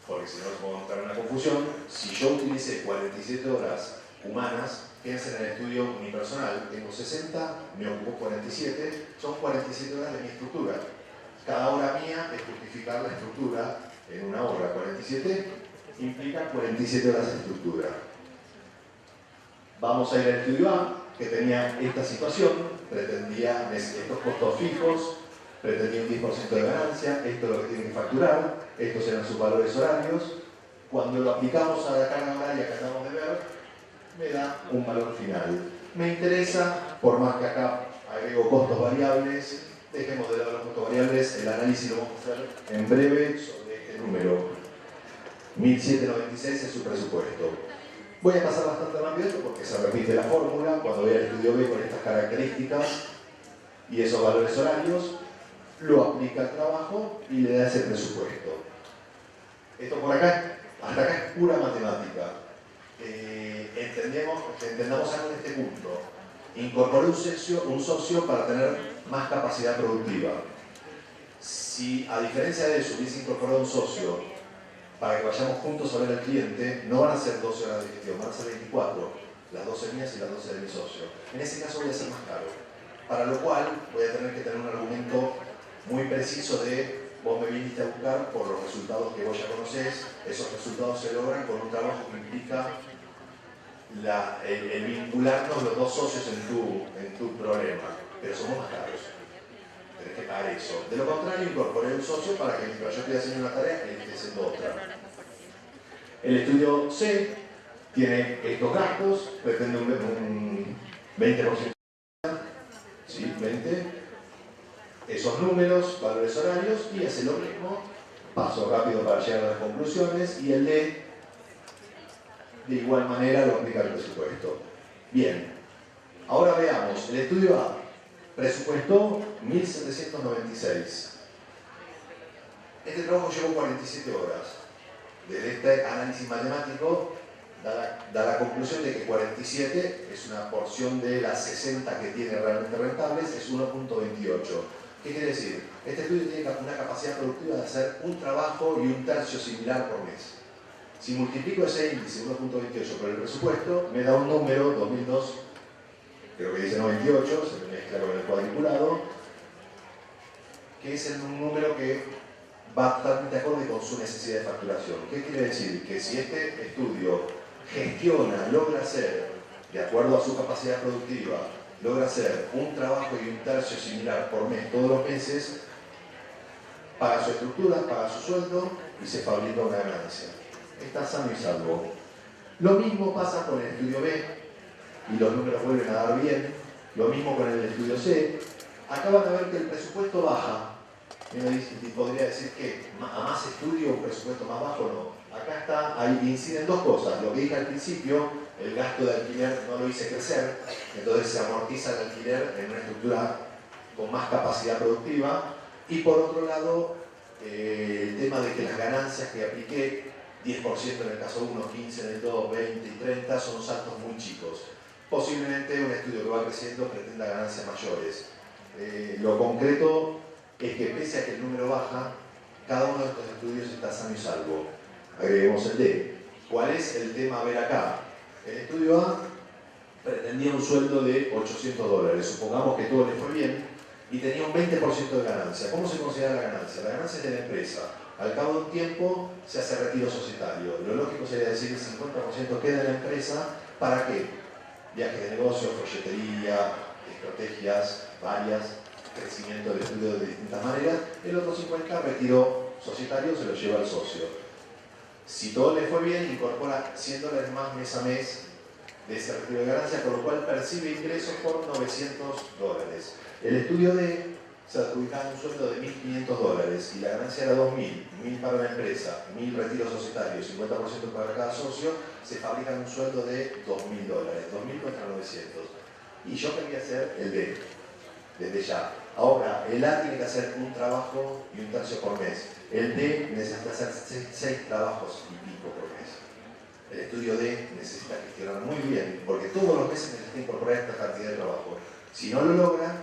porque si no nos vamos a entrar en una confusión. Si yo utilicé 47 horas humanas, fíjense en el estudio unipersonal, tengo 60, me ocupo 47, son 47 horas de mi estructura. Cada hora mía es justificar la estructura en una hora. 47 implica 47 horas de estructura. Vamos a ir al estudio A, que tenía esta situación, pretendía estos costos fijos, pretendía un 10% de ganancia, esto es lo que tiene que facturar, estos eran sus valores horarios. Cuando lo aplicamos a la carga horaria que acabamos de ver, me da un valor final. Me interesa, por más que acá agrego costos variables, dejemos de lado los costos variables, el análisis lo vamos a hacer en breve sobre este número. 1796 es su presupuesto. Voy a pasar bastante rápido esto porque se repite la fórmula cuando voy al estudio B con estas características y esos valores horarios, lo aplica al trabajo y le da ese presupuesto. Esto por acá, hasta acá es pura matemática. Entendamos algo en este punto. Incorporé un socio para tener más capacidad productiva. Si a diferencia de eso hubiese incorporado un socio para que vayamos juntos a ver al cliente, no van a ser 12 horas de gestión, van a ser 24, las 12 mías y las 12 de mi socio. En ese caso voy a ser más caro, para lo cual voy a tener que tener un argumento muy preciso de vos me viniste a buscar por los resultados que vos ya conocés, esos resultados se logran con un trabajo que implica el vincularnos los dos socios en tu problema, pero somos más caros. Tenés que pagar eso. De lo contrario, incorporé un socio para que mientras yo esté haciendo una tarea, él esté haciendo otra. El estudio C tiene estos gastos, pretende un 20%, ¿sí? 20%, esos números, valores horarios, y hace lo mismo, paso rápido para llegar a las conclusiones, y el D, de igual manera, lo aplica al presupuesto. Bien, ahora veamos, el estudio A presupuestó 1796. Este trabajo llevó 47 horas. Desde este análisis matemático da la conclusión de que 47 es una porción de las 60 que tiene realmente rentables, es 1.28. ¿Qué quiere decir? Este estudio tiene una capacidad productiva de hacer un trabajo y un tercio similar por mes. Si multiplico ese índice 1.28 por el presupuesto, me da un número, 2002, creo que dice 98, se me mezcla con el cuadriculado, que es un número que va totalmente acorde con su necesidad de facturación. ¿Qué quiere decir? Que si este estudio gestiona, logra hacer, de acuerdo a su capacidad productiva, logra hacer un trabajo y un tercio similar por mes todos los meses, paga su estructura, paga su sueldo y se fabrica una ganancia. Está sano y salvo. Lo mismo pasa con el estudio B, y los números vuelven a dar bien. Lo mismo con el estudio C. Acá van a ver que el presupuesto baja. Y podría decir que a más estudio un presupuesto más bajo no. Acá está, ahí inciden dos cosas. Lo que dije al principio, el gasto de alquiler no lo hice crecer, entonces se amortiza el alquiler en una estructura con más capacidad productiva. Y por otro lado, el tema de que las ganancias que apliqué, 10% en el caso 1, 15 en el 2, 20 y 30, son saltos muy chicos. Posiblemente un estudio que va creciendo pretenda ganancias mayores. Lo concreto es que pese a que el número baja, cada uno de estos estudios está sano y salvo. Agreguemos el D. ¿Cuál es el tema a ver acá? El estudio A pretendía un sueldo de $800. Supongamos que todo le fue bien y tenía un 20% de ganancia. ¿Cómo se considera la ganancia? La ganancia es de la empresa. Al cabo de un tiempo se hace retiro societario. Lo lógico sería decir que el 50% queda en la empresa. ¿Para qué? Viajes de negocios, folletería, estrategias varias, crecimiento del estudio de distintas maneras. El otro 50% retiro societario se lo lleva al socio. Si todo le fue bien, incorpora $100 más mes a mes de ese retiro de ganancia, con lo cual percibe ingresos por $900. El estudio D se adjudicaba un sueldo de $1.500 y la ganancia era $2.000, $1.000 para la empresa, $1.000 retiros societarios, 50% para cada socio, se fabrica un sueldo de $2.000, 2.000 contra 900. Y yo quería hacer el D, desde ya. Ahora, el A tiene que hacer un trabajo y un tercio por mes. El D necesita hacer 6 trabajos y pico por mes. El estudio D necesita gestionar muy bien, porque todos los meses necesita incorporar esta cantidad de trabajo. Si no lo logra,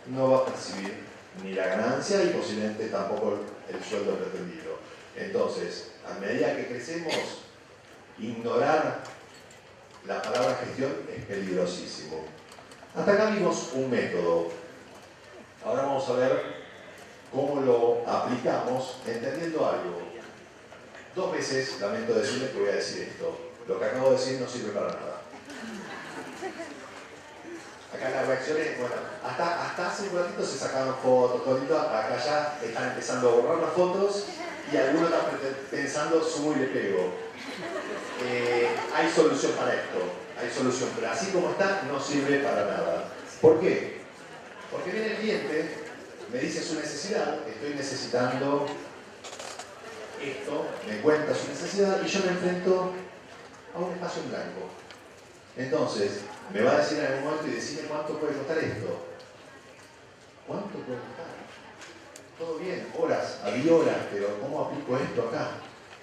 no va a percibir ni la ganancia y posiblemente tampoco el sueldo pretendido. Entonces, a medida que crecemos, ignorar la palabra gestión es peligrosísimo. Hasta acá vimos un método. Ahora vamos a ver cómo lo aplicamos entendiendo algo. 2 veces lamento decirles que voy a decir esto. Lo que acabo de decir no sirve para nada. Acá las reacciones, bueno, hasta hace un ratito se sacaban fotos, todito, acá ya están empezando a borrar las fotos y algunos están pensando, sumo y le pego. Hay solución para esto, hay solución, pero así como está, no sirve para nada. ¿Por qué? Porque viene el cliente, me dice su necesidad, estoy necesitando esto, me cuenta su necesidad y yo me enfrento a un espacio en blanco. Entonces, me va a decir en algún momento y decirme cuánto puede costar esto. ¿Cuánto puede costar? Todo bien, horas, había horas, pero ¿cómo aplico esto acá?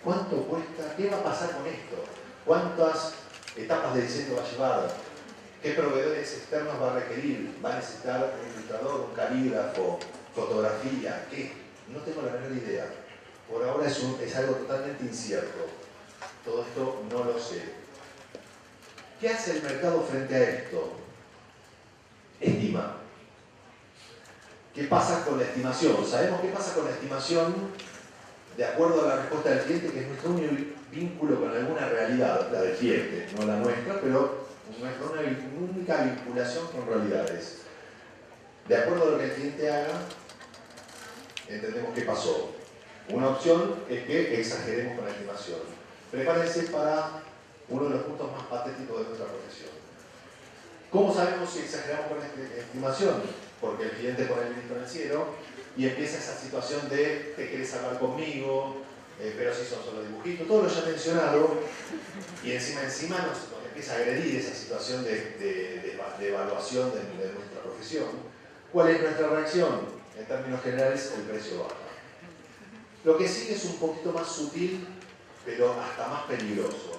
¿Cuánto cuesta? ¿Qué va a pasar con esto? ¿Cuántas etapas de diseño va a llevar? ¿Qué proveedores externos va a requerir? ¿Va a necesitar un ilustrador, un calígrafo, fotografía? ¿Qué? No tengo la menor idea. Por ahora es algo totalmente incierto. Todo esto no lo sé. ¿Qué hace el mercado frente a esto? Estima. ¿Qué pasa con la estimación? Sabemos qué pasa con la estimación de acuerdo a la respuesta del cliente, que es nuestro único vínculo con alguna realidad, la del cliente, no la nuestra, pero nuestra única vinculación con realidades. De acuerdo a lo que el cliente haga, entendemos qué pasó. Una opción es que exageremos con la estimación. Prepárense para uno de los puntos más patéticos de nuestra profesión. ¿Cómo sabemos si exageramos con la estimación? Porque el cliente pone el grito en el cielo y empieza esa situación de ¿te querés hablar conmigo? Pero si son solo dibujitos, todo lo ya mencionado, y encima nos empieza a agredir esa situación de evaluación de nuestra profesión. ¿Cuál es nuestra reacción? En términos generales, el precio baja. Lo que sigue es un poquito más sutil, pero hasta más peligroso.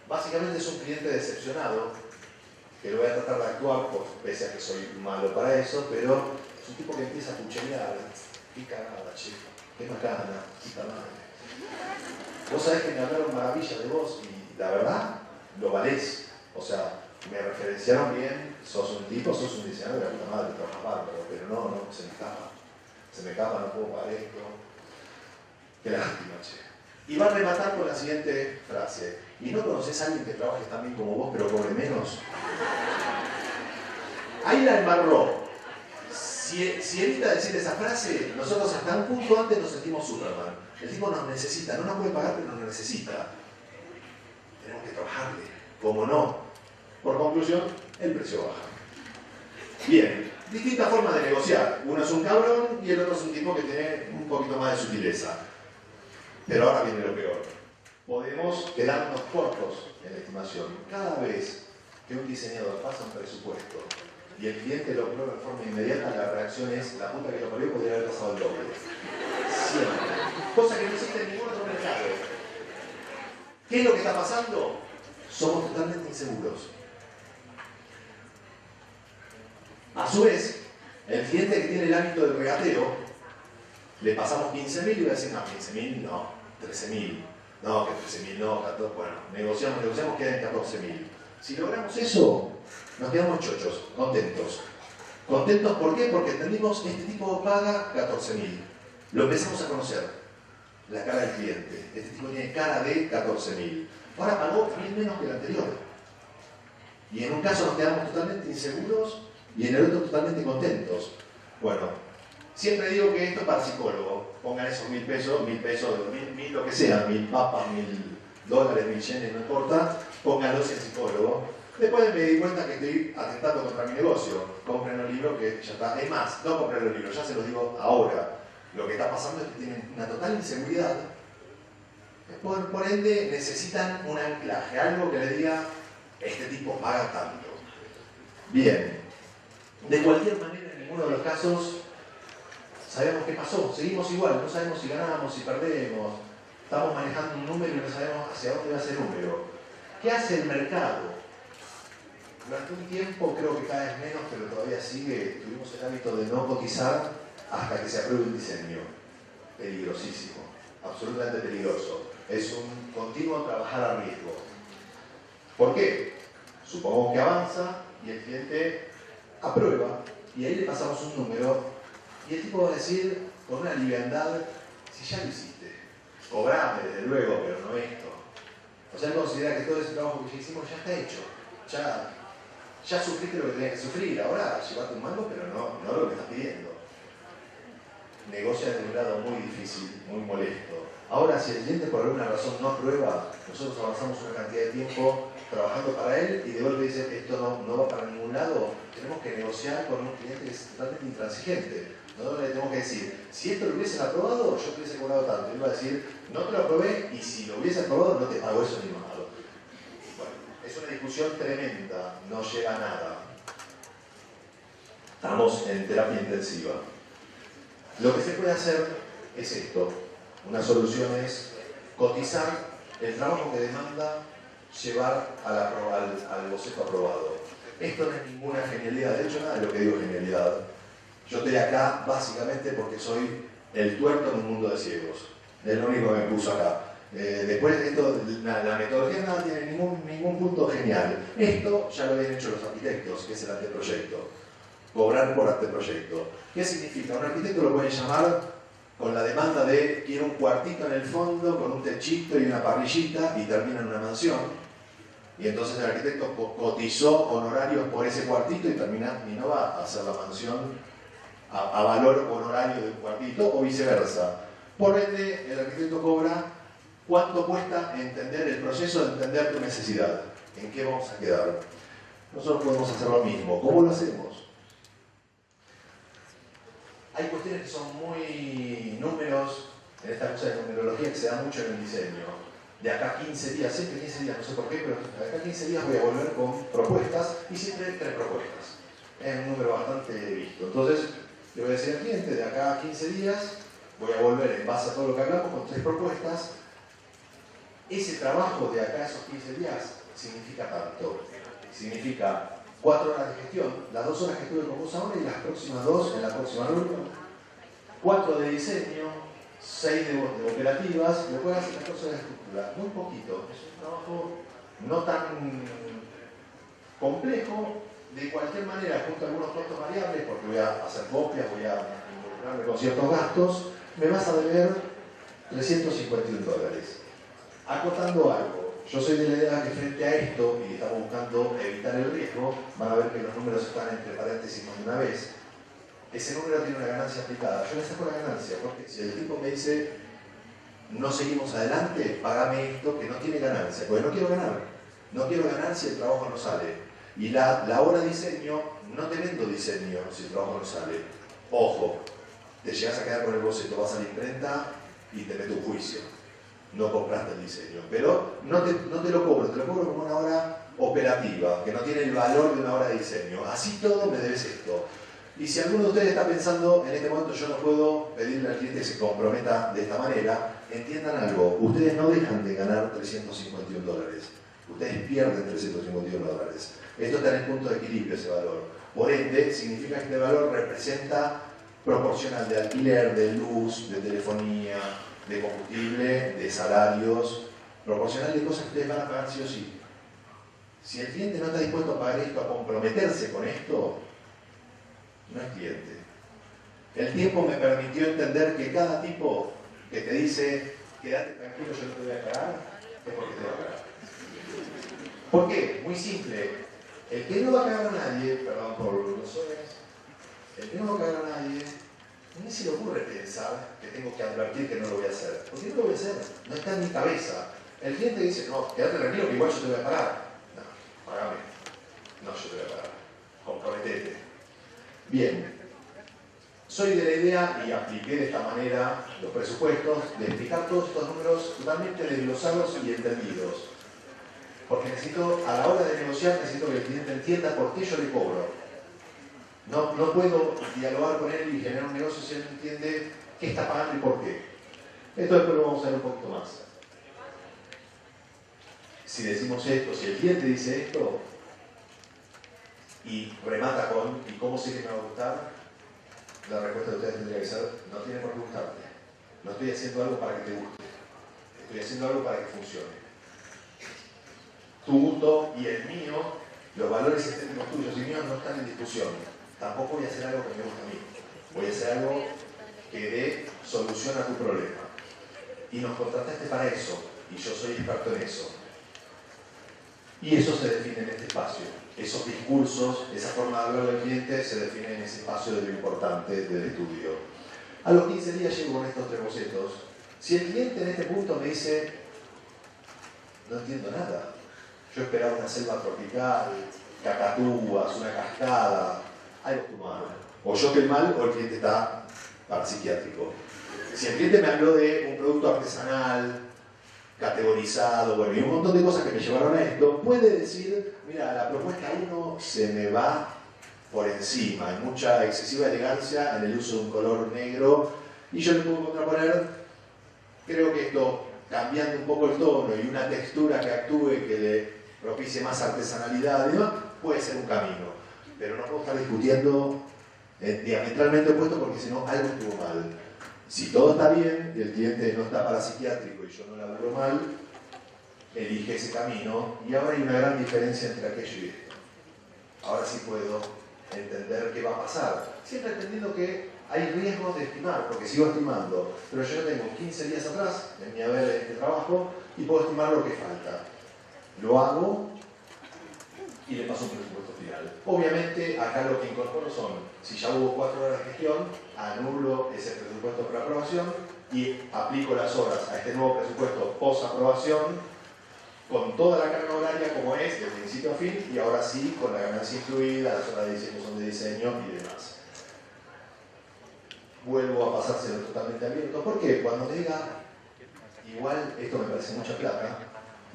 Básicamente es un cliente decepcionado, que lo voy a tratar de actuar, pese a que soy malo para eso, pero es un tipo que empieza a cuchillar. Qué cagada, chico, qué macana, qué madre. Vos sabés que me hablaron maravillas de vos y la verdad, lo valés. O sea, me referenciaron bien, sos un tipo, sos un diseñador de la puta madre, trabajas bárbaro, pero no, se me escapa. Se me escapa, no puedo pagar esto. Qué lástima, che. Y va a rematar con la siguiente frase. ¿Y no conoces a alguien que trabaje tan bien como vos, pero cobre menos? Ahí la embarró. Si evita decir esa frase, nosotros hasta un punto antes nos sentimos Superman. El tipo nos necesita, no nos puede pagar, pero nos necesita. Tenemos que trabajarle. ¿Cómo no? Por conclusión, el precio baja. Bien. distintas formas de negociar. Uno es un cabrón y el otro es un tipo que tiene un poquito más de sutileza. Pero ahora viene lo peor. Podemos quedarnos cortos en la estimación. Cada vez que un diseñador pasa un presupuesto y el cliente lo prueba de forma inmediata, la reacción es: la puta que lo parió, podría haber pasado el doble. Siempre. Cosa que no existe en ningún otro mercado. ¿Qué es lo que está pasando? Somos totalmente inseguros. A su vez, el cliente que tiene el hábito del regateo, le pasamos 15.000 y va a decir: no, 15.000 no, 13.000, no, que 13.000 no, 14, bueno, negociamos, quedan 14.000. Si logramos eso, nos quedamos chochos, contentos. ¿Contentos por qué? Porque entendimos que este tipo paga 14.000. Lo empezamos a conocer, la cara del cliente. Este tipo tiene cara de 14.000. Ahora pagó 1.000 menos que el anterior. Y en un caso nos quedamos totalmente inseguros y en el otro totalmente contentos. Bueno, siempre digo que esto es para psicólogo. Pongan esos 1.000 pesos, 1.000 lo que sea, 1.000 papas, 1.000 dólares, 1.000 yenes, no importa, pónganlos en psicólogo. Después me di cuenta que estoy atentando contra mi negocio. Compren los libros que ya está. Es más, no compren los libros, ya se los digo ahora. Lo que está pasando es que tienen una total inseguridad. Por ende, necesitan un anclaje, algo que les diga: este tipo paga tanto. Bien. De cualquier manera, en ninguno de los casos sabemos qué pasó. Seguimos igual, no sabemos si ganamos, si perdemos. Estamos manejando un número y no sabemos hacia dónde va ese número. ¿Qué hace el mercado? Durante un tiempo, creo que cada vez menos, pero todavía sigue, tuvimos el hábito de no cotizar hasta que se apruebe un diseño. Peligrosísimo, absolutamente peligroso. Es un continuo trabajar a riesgo. ¿Por qué? Supongamos que avanza y el cliente aprueba y ahí le pasamos un número y el tipo va a decir con una liviandad: si ya lo hiciste, cobrame desde luego, pero no esto. O sea, él considera que todo ese trabajo que ya hicimos ya está hecho. Ya sufriste lo que tenías que sufrir, ahora llevate un mango, pero no lo que estás pidiendo. Negocia de un grado muy difícil, muy molesto. Ahora, si el cliente por alguna razón no aprueba, nosotros avanzamos una cantidad de tiempo trabajando para él y de golpe dice: esto no va para ningún lado. Tenemos que negociar con un cliente que es totalmente intransigente. Nosotros le tenemos que decir: si esto lo hubiesen aprobado, yo te hubiese cobrado tanto. Él va a decir: no te lo aprobé y si lo hubiese aprobado, no te pago eso ni más. Bueno, es una discusión tremenda, no llega a nada. Estamos en terapia intensiva. Lo que se puede hacer es esto. Una solución es cotizar el trabajo que demanda llevar al boceto aprobado. Esto no es ninguna genialidad, de hecho nada de lo que digo es genialidad. Yo estoy acá básicamente porque soy el tuerto en un mundo de ciegos. Es lo único que me puso acá. Después esto, la metodología nada tiene ningún punto genial. Esto ya lo habían hecho los arquitectos, que es el anteproyecto. Cobrar por anteproyecto. ¿Qué significa? Un arquitecto lo puede llamar con la demanda de: quiero un cuartito en el fondo con un techito y una parrillita, y termina en una mansión. Y entonces el arquitecto cotizó honorarios por ese cuartito y no va a hacer la mansión a valor honorario de un cuartito, o viceversa. Por ende, el arquitecto cobra cuánto cuesta entender el proceso de entender tu necesidad. ¿En qué vamos a quedar? Nosotros podemos hacer lo mismo. ¿Cómo lo hacemos? Hay cuestiones que son muy números, en esta cosa de numerología que se da mucho en el diseño. De acá 15 días, siempre 15 días, no sé por qué, pero de acá 15 días voy a volver con propuestas, y siempre 3 propuestas. Es un número bastante visto. Entonces, le voy a decir al cliente: de acá a 15 días voy a volver en base a todo lo que hablamos con 3 propuestas. Ese trabajo de acá a esos 15 días significa tanto. Significa 4 horas de gestión, las 2 horas que estuve con vos ahora y las próximas 2 en la próxima reunión. 4 de diseño, 6 de operativas, después hacer las cosas de estructura. Muy poquito, es un trabajo no tan complejo. De cualquier manera, junto a algunos costos variables, porque voy a hacer copias, voy a involucrarme con ciertos gastos, me vas a deber $351. Acotando algo, yo soy de la idea que frente a esto, y estamos buscando evitar el riesgo, van a ver que los números están entre paréntesis más de una vez. Ese número tiene una ganancia aplicada. Yo le saco la ganancia, porque si el tipo me dice: no seguimos adelante, pagame esto que no tiene ganancia, porque no quiero ganar. No quiero ganar si el trabajo no sale. Y la hora de diseño, no te vendo diseño si el trabajo no sale. Ojo, te llegas a quedar con el boceto, vas a la imprenta y te meto un juicio. No compraste el diseño, pero no te lo cobro, te lo cobro como una hora operativa, que no tiene el valor de una hora de diseño. Así todo me debes esto. Y si alguno de ustedes está pensando, en este momento yo no puedo pedirle al cliente que se comprometa de esta manera, entiendan algo, ustedes no dejan de ganar $351, ustedes pierden $351. Esto está en el punto de equilibrio, ese valor. Por ende, significa que este valor representa proporcional de alquiler, de luz, de telefonía, de combustible, de salarios, proporcional de cosas que ustedes van a pagar sí o sí. Si el cliente no está dispuesto a pagar esto, a comprometerse con esto, no es cliente. El tiempo me permitió entender que cada tipo que te dice quédate tranquilo, yo no te voy a pagar, es porque te va a pagar. ¿Por qué? Muy simple. El que no va a cagar a nadie, perdón por los sones, el que no va a cagar a nadie, ni se le ocurre pensar que tengo que advertir que no lo voy a hacer. Porque no lo voy a hacer, no está en mi cabeza. El cliente dice, no, quédate tranquilo que igual yo te voy a pagar. No, pagame. No, yo te voy a pagar. Comprometete. Bien. Soy de la idea, y apliqué de esta manera los presupuestos, de explicar todos estos números totalmente desglosados y entendidos. Porque necesito, a la hora de negociar, necesito que el cliente entienda por qué yo le cobro. No puedo dialogar con él y generar un negocio si él no entiende qué está pagando y por qué. Esto después lo vamos a ver un poquito más. Si decimos esto, si el cliente dice esto y remata con ¿y cómo sé que me va a gustar? La respuesta de ustedes tendría que ser no tiene por qué gustarte. No estoy haciendo algo para que te guste. Estoy haciendo algo para que funcione. Tu gusto y el mío, los valores estéticos tuyos y míos no están en discusión. Tampoco voy a hacer algo que me guste a mí. Voy a hacer algo que dé solución a tu problema. Y nos contrataste para eso. Y yo soy experto en eso. Y eso se define en este espacio. Esos discursos, esa forma de hablar del cliente se define en ese espacio de lo importante del estudio. A los 15 días llego con estos 3 bocetos. Si el cliente en este punto me dice, no entiendo nada. Yo esperaba una selva tropical, cacatúas, una cascada, algo estuvo mal. O yo estoy mal o el cliente está parapsiquiátrico. Si el cliente me habló de un producto artesanal, categorizado, bueno, y un montón de cosas que me llevaron a esto, puede decir, mira, la propuesta 1 se me va por encima, hay mucha excesiva elegancia en el uso de un color negro, y yo le puedo contraponer, creo que esto, cambiando un poco el tono y una textura que actúe, que le propicie más artesanalidad y demás, puede ser un camino. Pero no puedo estar discutiendo diametralmente opuesto porque si no algo estuvo mal. Si todo está bien y el cliente no está parapsiquiátrico y yo no laburo mal, elige ese camino y ahora hay una gran diferencia entre aquello y esto. Ahora sí puedo entender qué va a pasar. Siempre entendiendo que hay riesgos de estimar, porque sigo estimando, pero yo tengo 15 días atrás en mi haber de este trabajo y puedo estimar lo que falta. Lo hago y le paso un presupuesto final. Obviamente acá lo que incorporo son, si ya hubo 4 horas de gestión, anulo ese presupuesto por aprobación y aplico las horas a este nuevo presupuesto post aprobación con toda la carga horaria como es, de principio a fin, y ahora sí con la ganancia incluida, las horas de diseño son de diseño y demás. Vuelvo a pasárselo totalmente abierto, porque cuando me diga, igual esto me parece mucha plata,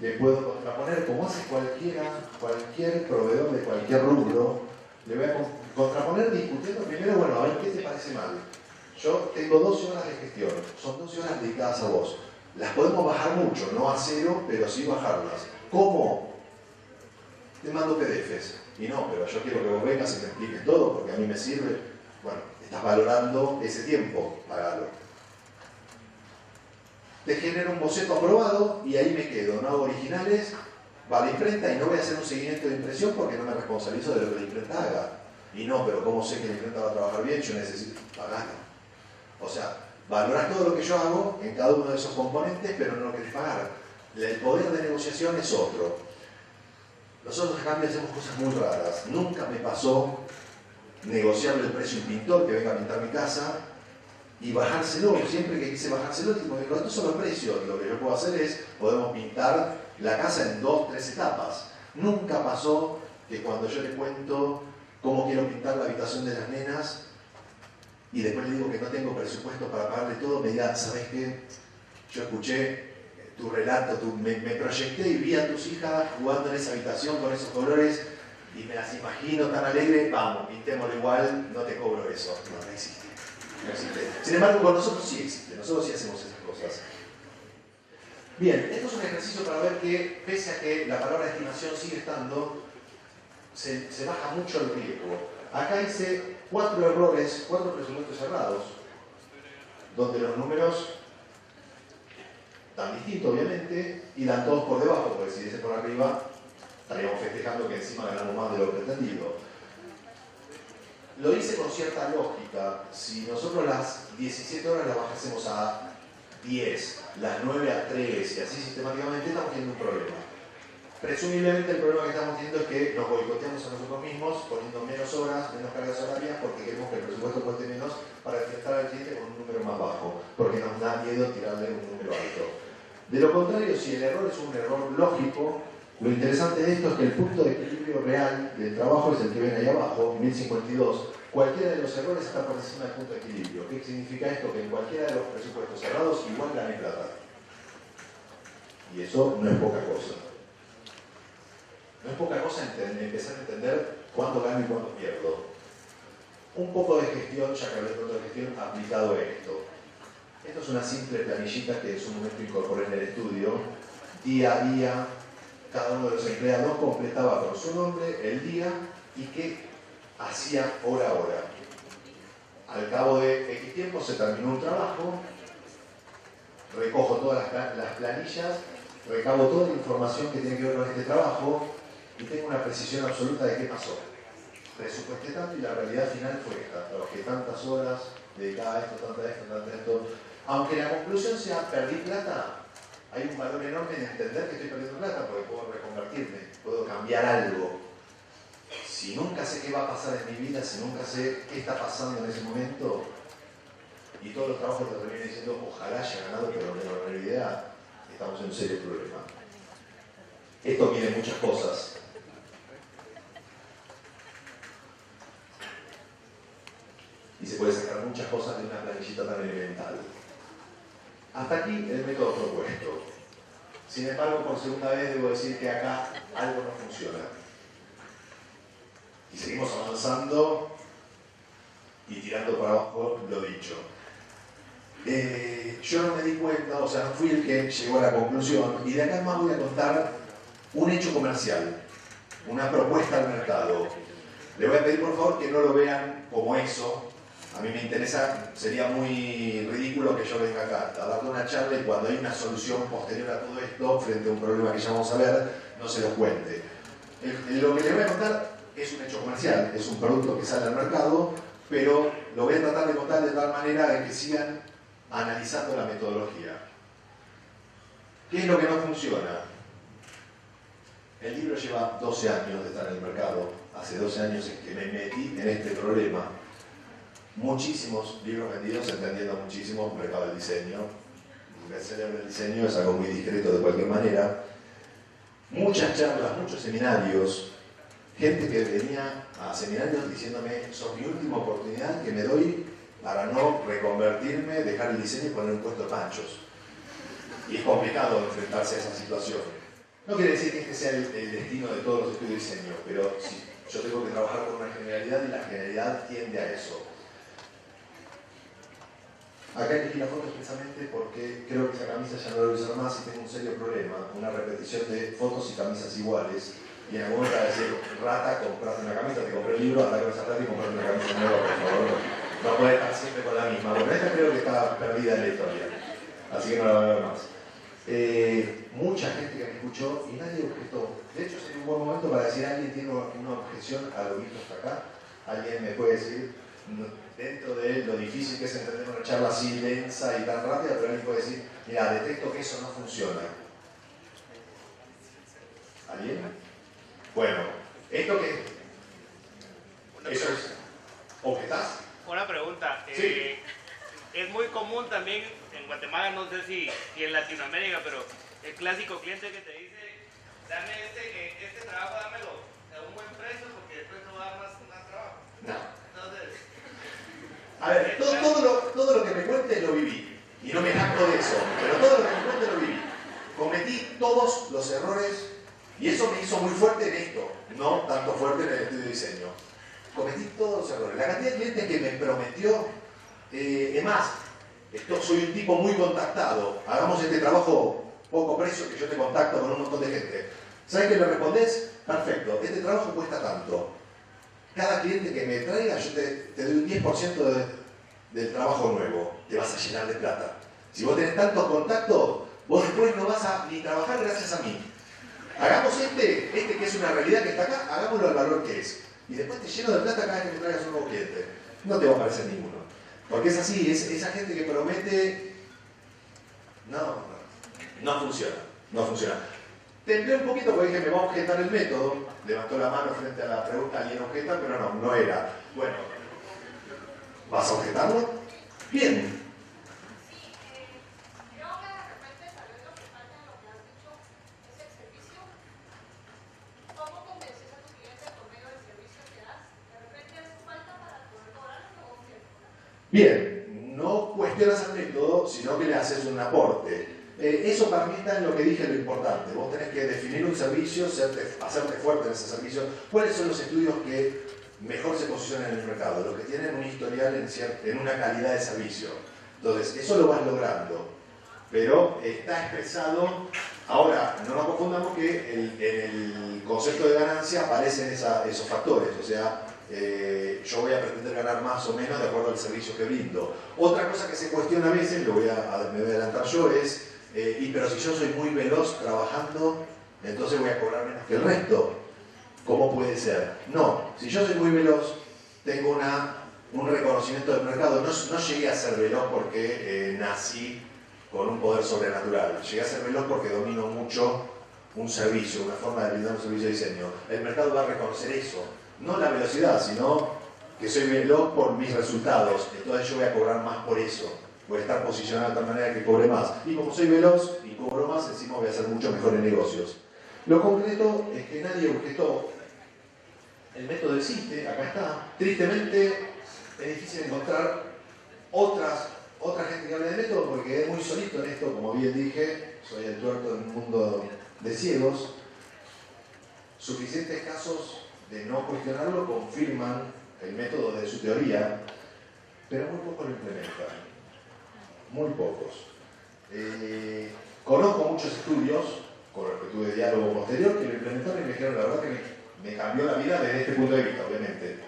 le puedo contraponer, como hace cualquier proveedor de cualquier rubro, le voy a contraponer discutiendo primero, bueno, a ver qué te parece mal. Yo tengo 12 horas de gestión, son 12 horas dedicadas a vos. Las podemos bajar mucho, no a 0, pero sí bajarlas. ¿Cómo? Te mando PDFs. Y no, pero yo quiero que vos vengas y me expliques todo, porque a mí me sirve. Bueno, estás valorando ese tiempo, pagalo. Te genero un boceto aprobado y ahí me quedo, no hago originales, va a la imprenta y no voy a hacer un seguimiento de impresión porque no me responsabilizo de lo que la imprenta haga. Y no, pero ¿cómo sé que la imprenta va a trabajar bien? Yo necesito pagarla. O sea, valorar todo lo que yo hago en cada uno de esos componentes, pero no lo querés pagar. El poder de negociación es otro. Nosotros a cambio hacemos cosas muy raras. Nunca me pasó negociarle el precio a un pintor que venga a pintar mi casa y bajárselo. Siempre que quise bajárselo, digo, estos son los precios. Lo que yo puedo hacer es, podemos pintar la casa en 2, 3 etapas. Nunca pasó que cuando yo le cuento cómo quiero pintar la habitación de las nenas y después le digo que no tengo presupuesto para pagarle todo, me diga, ¿sabes qué? Yo escuché tu relato, me proyecté y vi a tus hijas jugando en esa habitación con esos colores y me las imagino tan alegres, vamos, pintémoslo igual, no te cobro eso. No, no existe. No existe. Sin embargo, con nosotros sí existe, nosotros sí hacemos esas cosas. Bien, esto es un ejercicio para ver que, pese a que la palabra estimación sigue estando, se baja mucho el riesgo. Acá hice 4 errores, 4 presupuestos cerrados, donde los números dan distinto, obviamente, y dan todos por debajo, porque si dice por arriba, estaríamos festejando que encima ganamos más de lo pretendido. Lo hice con cierta lógica. Si nosotros las 17 horas las bajásemos a 10, las 9 a 3 y así sistemáticamente, estamos teniendo un problema. Presumiblemente el problema que estamos teniendo es que nos boicoteamos a nosotros mismos poniendo menos horas, menos cargas horarias, porque queremos que el presupuesto cueste menos para enfrentar al cliente con un número más bajo, porque nos da miedo tirarle un número alto. De lo contrario, si el error es un error lógico, lo interesante de esto es que el punto de equilibrio real del trabajo es el que ven ahí abajo, 1052. Cualquiera de los errores está por encima del punto de equilibrio. ¿Qué significa esto? Que en cualquiera de los presupuestos cerrados igual gané plata. Y eso no es poca cosa. No es poca cosa empezar a entender cuándo gano y cuándo pierdo. Un poco de gestión, ya que hablé tanto de gestión, aplicado a esto. Esto es una simple planillita que en su momento incorporé en el estudio. Día a día, cada uno de los empleados completaba con su nombre el día y qué hacía hora a hora. Al cabo de X tiempo se terminó un trabajo, recojo todas las planillas, recabo toda la información que tiene que ver con este trabajo y tengo una precisión absoluta de qué pasó. Presupuesté tanto y la realidad final fue esta. Trabajé tantas horas, dedicada a esto, tanto a esto, tanto a esto. Aunque la conclusión sea perdí plata, hay un valor enorme en entender que estoy perdiendo plata porque puedo reconvertirme, puedo cambiar algo. Si nunca sé qué va a pasar en mi vida, si nunca sé qué está pasando en ese momento, y todos los trabajos te terminan diciendo ojalá haya ganado, pero en la realidad estamos en un serio problema. Esto mide muchas cosas. Y se puede sacar muchas cosas de una planillita tan elemental. Hasta aquí el método propuesto. Sin embargo, por segunda vez debo decir que acá algo no funciona. Y seguimos avanzando y tirando para abajo lo dicho. Yo no me di cuenta, o sea, no fui el que llegó a la conclusión, y de acá en más voy a contar un hecho comercial, una propuesta al mercado. Le voy a pedir por favor que no lo vean como eso. A mí me interesa, sería muy ridículo que yo venga acá a darle una charla y cuando hay una solución posterior a todo esto, frente a un problema que ya vamos a ver, no se lo cuente. Lo que le voy a contar es un hecho comercial, es un producto que sale al mercado, pero lo voy a tratar de contar de tal manera de que sigan analizando la metodología. ¿Qué es lo que no funciona? El libro lleva 12 años de estar en el mercado, hace 12 años en que me metí en este problema. Muchísimos libros vendidos, entendiendo muchísimo el mercado del diseño. Un bestseller del diseño es algo muy discreto de cualquier manera. Muchas charlas, muchos seminarios, gente que venía a seminarios diciéndome son mi última oportunidad que me doy para no reconvertirme, dejar el diseño y poner un puesto de panchos. Y es complicado enfrentarse a esa situación. No quiere decir que este sea el destino de todos los estudios de diseño, pero sí, yo tengo que trabajar con una generalidad y la generalidad tiende a eso. Acá elegí la foto expresamente porque creo que esa camisa ya no la voy a usar más y tengo un serio problema, una repetición de fotos y camisas iguales. Y en algún momento va a decir, rata, compraste una camisa, te compré el libro, ahora que vas a rata y compraste una camisa nueva, por favor. No puede estar siempre con la misma. Bueno, esta creo que está perdida en la historia, así que no la voy a ver más. Mucha gente que me escuchó y nadie objetó. De hecho, es un buen momento para decir, ¿alguien tiene una objeción a lo visto hasta acá? ¿Alguien me puede decir, dentro de lo difícil que es entender una charla así densa y tan rápida, pero alguien puede decir, mira, detecto que eso no funciona? ¿Alguien? Bueno, esto que... ¿Eso es? ¿Objetás? Una pregunta. Sí. Es muy común también en Guatemala, no sé si en Latinoamérica, pero el clásico cliente que te dice, dame este trabajo, dámelo un buen precio porque después no va a dar más trabajo. No. Entonces, A ver, todo lo que me cuentes lo viví. Y no me jacto de eso, pero todo lo que me cuentes lo viví. Cometí todos los errores y eso me hizo muy fuerte en esto, no tanto fuerte en el estudio de diseño. Cometí todos los errores. La cantidad de clientes que me prometió, es más, soy un tipo muy contactado. Hagamos este trabajo poco precio que yo te contacto con un montón de gente. ¿Sabes que le respondés? Perfecto, este trabajo cuesta tanto. Cada cliente que me traiga, yo te doy un 10% del trabajo nuevo. Te vas a llenar de plata. Si vos tenés tantos contactos, vos después no vas a ni trabajar gracias a mí. Hagamos este que es una realidad que está acá, hagámoslo al valor que es. Y después te lleno de plata cada vez que me traigas un nuevo cliente. No te va a aparecer ninguno. Porque es así, esa gente que promete, no funciona, no funciona. Temblé un poquito porque dije, me va a objetar el método. Levantó la mano frente a la pregunta, alguien objeta, pero no era. Bueno, ¿vas a objetarlo? Bien. Bien, no cuestionas el método, sino que le haces un aporte. Eso para mí está en lo que dije, lo importante. Vos tenés que definir un servicio, hacerte fuerte en ese servicio. ¿Cuáles son los estudios que mejor se posicionan en el mercado? Los que tienen un historial en una calidad de servicio. Entonces, eso lo vas logrando. Pero está expresado. Ahora, no nos confundamos que en el concepto de ganancia aparecen esos factores. O sea, yo voy a pretender ganar más o menos de acuerdo al servicio que brindo. Otra cosa que se cuestiona a veces, me voy a adelantar yo, es pero si yo soy muy veloz trabajando, entonces voy a cobrar menos que el resto. ¿Cómo puede ser? No, si yo soy muy veloz, tengo un reconocimiento del mercado. No llegué a ser veloz porque nací con un poder sobrenatural. Llegué a ser veloz porque domino mucho un servicio, una forma de brindar un servicio de diseño. El mercado va a reconocer eso. No la velocidad, sino que soy veloz por mis resultados. Entonces yo voy a cobrar más por eso. Voy a estar posicionado de tal manera que cobre más. Y como soy veloz y cobro más, encima voy a hacer mucho mejor en negocios. Lo concreto es que nadie objetó. El método existe, acá está. Tristemente es difícil encontrar otra gente que hable de método porque quedé muy solito en esto, como bien dije. Soy el tuerto en un mundo de ciegos. Suficientes casos de no cuestionarlo confirman el método de su teoría, pero muy pocos lo implementan. Muy pocos. Conozco muchos estudios, con los que tuve diálogo posterior, que lo implementaron y me dijeron la verdad que me cambió la vida desde este punto de vista, obviamente.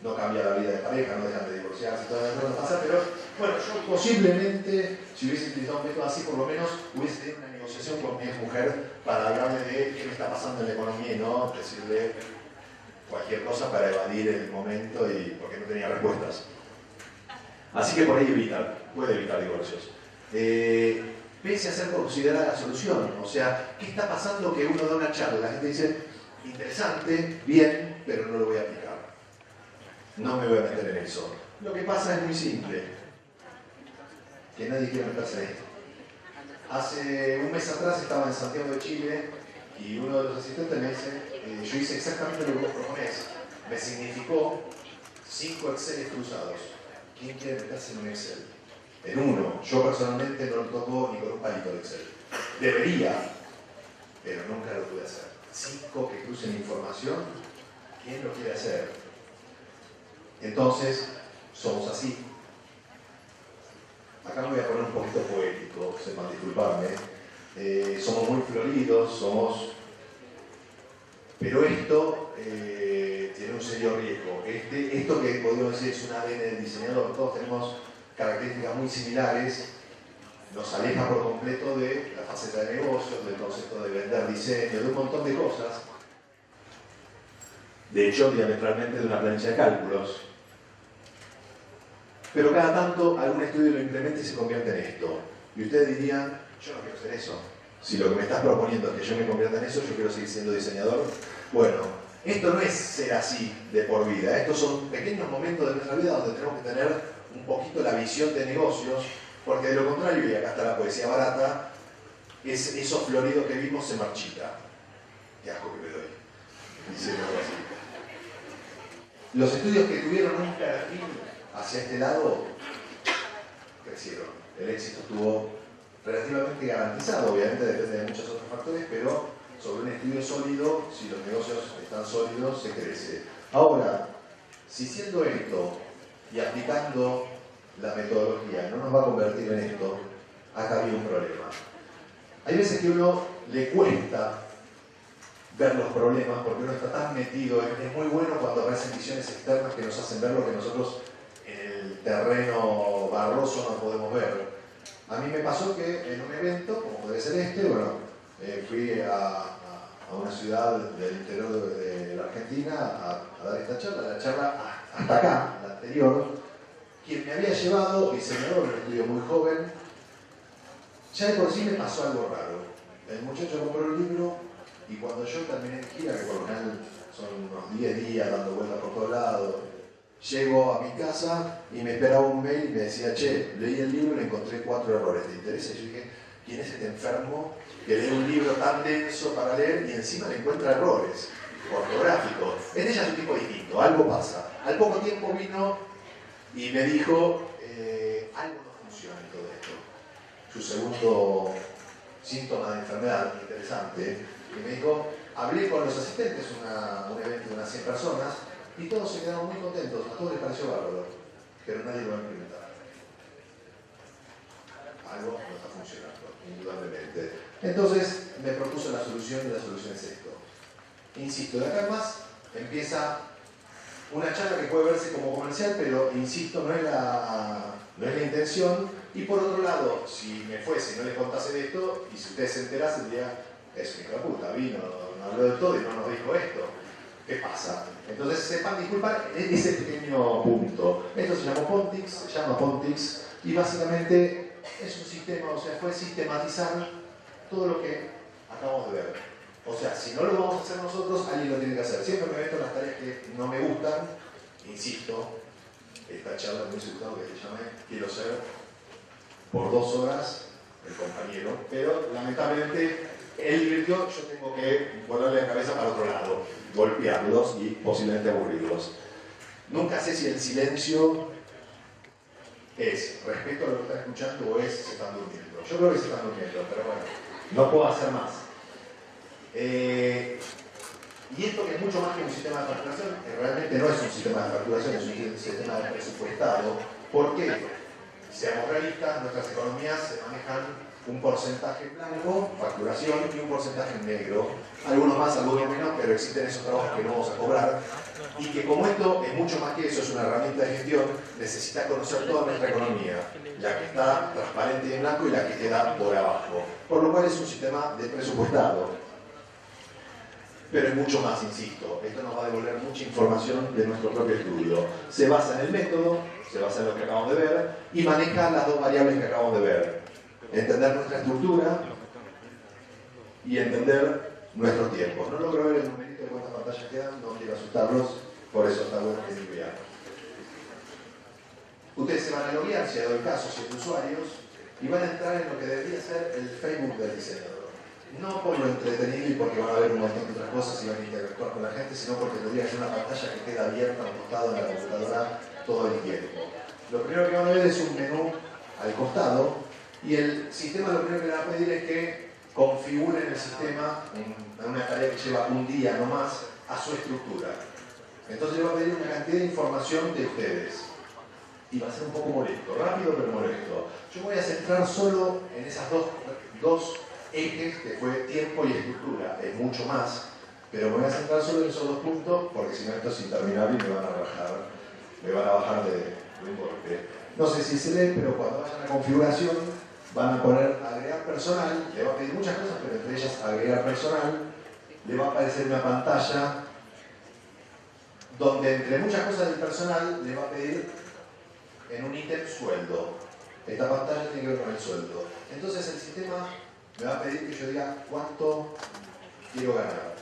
No cambia la vida de pareja, no dejan de divorciarse, todo eso no pasa, pero bueno, yo posiblemente, si hubiese utilizado un método así, por lo menos hubiese tenido una negociación con mi exmujer para hablarle de qué me está pasando en la economía y no decirle cualquier cosa para evadir el momento y porque no tenía respuestas. Así que por ahí puede evitar divorcios. Pese a ser considerada la solución, o sea, ¿qué está pasando que uno da una charla? La gente dice, interesante, bien, pero no lo voy a aplicar. No me voy a meter en eso. Lo que pasa es muy simple, que nadie quiere meterse en esto. Hace un mes atrás estaba en Santiago de Chile y uno de los asistentes me dice, yo hice exactamente lo que vos proponés. Me significó 5 Exceles cruzados. ¿Quién quiere meterse en un Excel? En uno. Yo personalmente no lo toco ni con un palito de Excel. Debería, pero nunca lo pude hacer. 5 que crucen información, ¿quién lo quiere hacer? Entonces, somos así. Acá me voy a poner un poquito poético, sepan disculparme. Somos muy floridos, pero esto tiene un serio riesgo. Esto que podríamos decir es un ADN del diseñador, todos tenemos características muy similares, nos aleja por completo de la faceta de negocios, del concepto de vender diseño, de un montón de cosas. De hecho, diametralmente de una plancha de cálculos. Pero cada tanto algún estudio lo implementa y se convierte en esto. Y ustedes dirían, yo no quiero hacer eso. Si lo que me estás proponiendo es que yo me convierta en eso, yo quiero seguir siendo diseñador. Bueno, esto no es ser así de por vida. Estos son pequeños momentos de nuestra vida donde tenemos que tener un poquito la visión de negocios, porque de lo contrario, y acá está la poesía barata, eso florido que vimos se marchita. Qué asco que me doy. Diciendo algo así. Los estudios que tuvieron un perfil hacia este lado crecieron. El éxito estuvo relativamente garantizado, obviamente depende de muchos otros factores, pero sobre un estudio sólido, si los negocios están sólidos, se crece. Ahora, si siendo esto y aplicando la metodología no nos va a convertir en esto, acá había un problema. Hay veces que a uno le cuesta ver los problemas porque uno está tan metido. Es muy bueno cuando aparecen visiones externas que nos hacen ver lo que nosotros en el terreno barroso no podemos ver. A mí me pasó que en un evento, como podría ser este, bueno, fui a una ciudad del interior de la Argentina a dar esta charla. La charla hasta acá, la anterior, quien me había llevado, diseñador, un estudio muy joven, ya de por sí me pasó algo raro. El muchacho compró el libro y cuando yo terminé de gira, que por lo general son unos 10 días dando vueltas por todos lados, llego a mi casa y me esperaba un mail y me decía, che, leí el libro y le encontré 4 errores, ¿te interesa? Y yo dije, ¿quién es este enfermo que lee un libro tan denso para leer y encima le encuentra errores ortográficos? En ella es un tipo distinto, algo pasa. Al poco tiempo vino y me dijo, algo no funciona en todo esto. Su segundo síntoma de enfermedad, interesante, y me dijo, hablé con los asistentes, un evento de unas 100 personas, y todos se quedaron muy contentos, a todos les pareció bárbaro, pero nadie lo va a implementar. Algo no está funcionando, indudablemente. Entonces me propuso la solución y la solución es esto. Insisto, de acá en más empieza una charla que puede verse como comercial, pero insisto, no es la intención. Y por otro lado, si me fuese y no les contase de esto, y si ustedes se enterasen, dirían, es un hijo de puta, vino, no habló de todo y no nos dijo esto. ¿Qué pasa? Entonces sepan disculpar ese pequeño punto. Esto se llama Pontix, y básicamente es un sistema, o sea, fue sistematizar todo lo que acabamos de ver. O sea, si no lo vamos a hacer nosotros, alguien lo tiene que hacer. Siempre me meto en las tareas que no me gustan, insisto, esta charla me hubiese gustado que se llame Quiero ser por 2 horas el compañero, pero lamentablemente él divirtió, yo tengo que ponerle la cabeza para otro lado, golpearlos y posiblemente aburrirlos. Nunca sé si el silencio es respeto a lo que están escuchando o es se están durmiendo. Yo creo que se están durmiendo, pero bueno, no puedo hacer más. Y esto que es mucho más que un sistema de facturación, que realmente no es un sistema de facturación, es un sistema de presupuestado. ¿Por qué? Seamos realistas, nuestras economías se manejan un porcentaje blanco, facturación, y un porcentaje negro. Algunos más, algunos menos, pero existen esos trabajos que no vamos a cobrar. Y que como esto es mucho más que eso, es una herramienta de gestión, necesita conocer toda nuestra economía, la que está transparente y en blanco y la que queda por abajo. Por lo cual es un sistema de presupuestado. Pero es mucho más, insisto, esto nos va a devolver mucha información de nuestro propio estudio. Se basa en el método, se basa en lo que acabamos de ver y maneja las 2 variables que acabamos de ver. Entender nuestra estructura y entender nuestros tiempos. No logro ver el numerito de cuántas pantallas quedan, no quiero asustarlos, por eso está bueno que se vean. Ustedes se van a loguear, si ha dado el caso, 7 usuarios, y van a entrar en lo que debería ser el Facebook del diseñador. No por lo entretenido y porque van a ver un montón de otras cosas y van a interactuar con la gente, sino porque tendría que ser una pantalla que queda abierta a un costado en la computadora todo el tiempo. Lo primero que van a ver es un menú al costado y el sistema lo primero que le va a pedir es que configuren el sistema en una tarea que lleva un día no más a su estructura. Entonces le va a pedir una cantidad de información de ustedes. Y va a ser un poco molesto, rápido pero molesto. Yo me voy a centrar solo en esas dos ejes que fue tiempo y estructura, es mucho más, pero me voy a centrar solo en esos 2 puntos porque si no esto es interminable y me van a bajar de un golpe. No sé si se lee, pero cuando vayan a configuración van a poner agregar personal, le va a pedir muchas cosas, pero entre ellas agregar personal, le va a aparecer una pantalla donde entre muchas cosas del personal le va a pedir en un ítem sueldo. Esta pantalla tiene que ver con el sueldo. Entonces el sistema me va a pedir que yo diga cuánto quiero ganar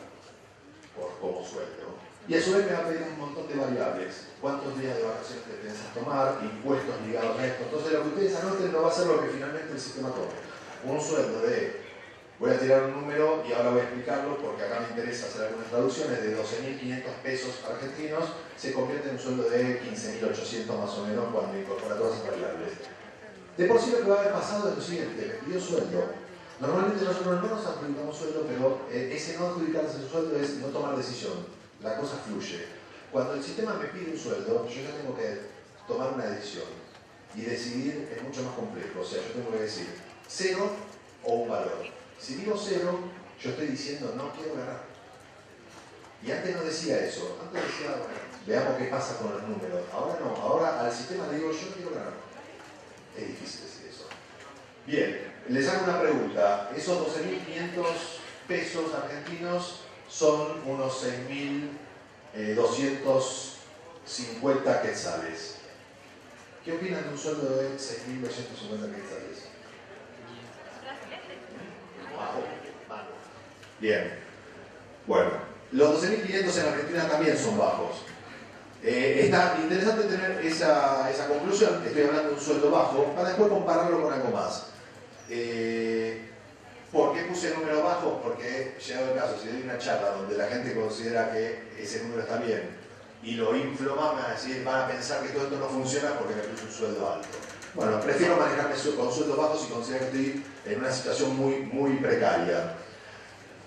como sueldo. Y a su vez me va a pedir un montón de variables. Cuántos días de vacaciones te piensas tomar, impuestos ligados a esto. Entonces lo que ustedes anoten no va a ser lo que finalmente el sistema tome. Un sueldo de Voy a tirar un número y ahora voy a explicarlo porque acá me interesa hacer algunas traducciones. De 12.500 pesos argentinos se convierte en un sueldo de 15.800 más o menos cuando incorpora todas esas variables. De por sí lo que va a haber pasado es lo siguiente: me pidió sueldo. Normalmente nosotros no nos adjudicamos sueldo, pero ese no adjudicarse el sueldo es no tomar decisión. La cosa fluye. Cuando el sistema me pide un sueldo, yo ya tengo que tomar una decisión. Y decidir es mucho más complejo. O sea, yo tengo que decir 0 o un valor. Si digo 0, yo estoy diciendo no quiero ganar. Y antes no decía eso. Antes decía, bueno, veamos qué pasa con los números. Ahora no. Ahora al sistema le digo yo quiero ganar. Es difícil decir eso. Bien, les hago una pregunta. Esos 12.500 pesos argentinos son unos 6.250 quetzales. ¿Qué opinan de un sueldo de 6.250 quetzales? Bajo. Bien. Bueno, los 12.500 en Argentina también son bajos. Está interesante tener esa conclusión. Estoy hablando de un sueldo bajo para después compararlo con algo más. ¿Por qué puse el número bajo? Porque, llegado el caso, si doy una charla donde la gente considera que ese número está bien y lo inflo más, van a pensar que todo esto no funciona porque me puse un sueldo alto. Bueno, prefiero manejarme con sueldos bajos y considero que estoy en una situación muy precaria.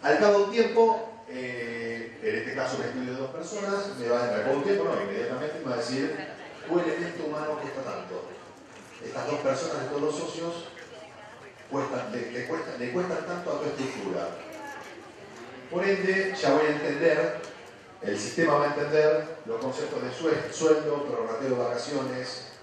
Al cabo de un tiempo, en este caso un estudio de 2 personas, me va a entrar con un tiempo, no, inmediatamente me va a decir un elemento humano cuesta tanto. Estas 2 personas, estos 2 socios, le cuestan tanto a tu estructura. Por ende, ya voy a entender, el sistema va a entender los conceptos de sueldo, prorrateo de vacaciones,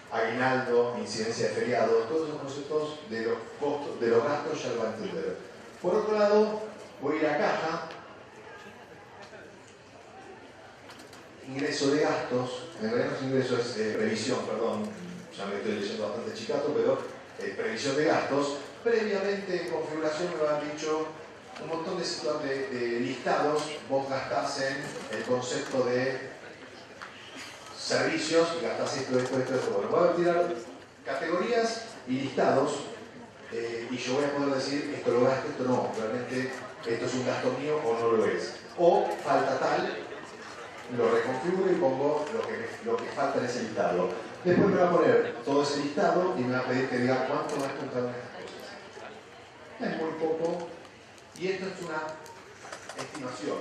aguinaldo, incidencia de feriados, todos esos conceptos de los costos, de los gastos ya lo va a entender. Por otro lado, voy a ir a caja, ingreso de gastos, en realidad no es ingreso, es previsión, perdón, ya me estoy leyendo bastante chicato, pero previsión de gastos. Previamente en configuración me han dicho un montón de listados, vos gastás en el concepto de servicios y gastás esto. Bueno, voy a tirar categorías y listados y yo voy a poder decir esto lo gasto, esto no, realmente esto es un gasto mío o no lo es. O falta tal, lo reconfiguro y pongo lo que falta en ese listado. Después me va a poner todo ese listado y me va a pedir que diga cuánto gasto en cada una de estas cosas. Es muy poco y esto es una estimación,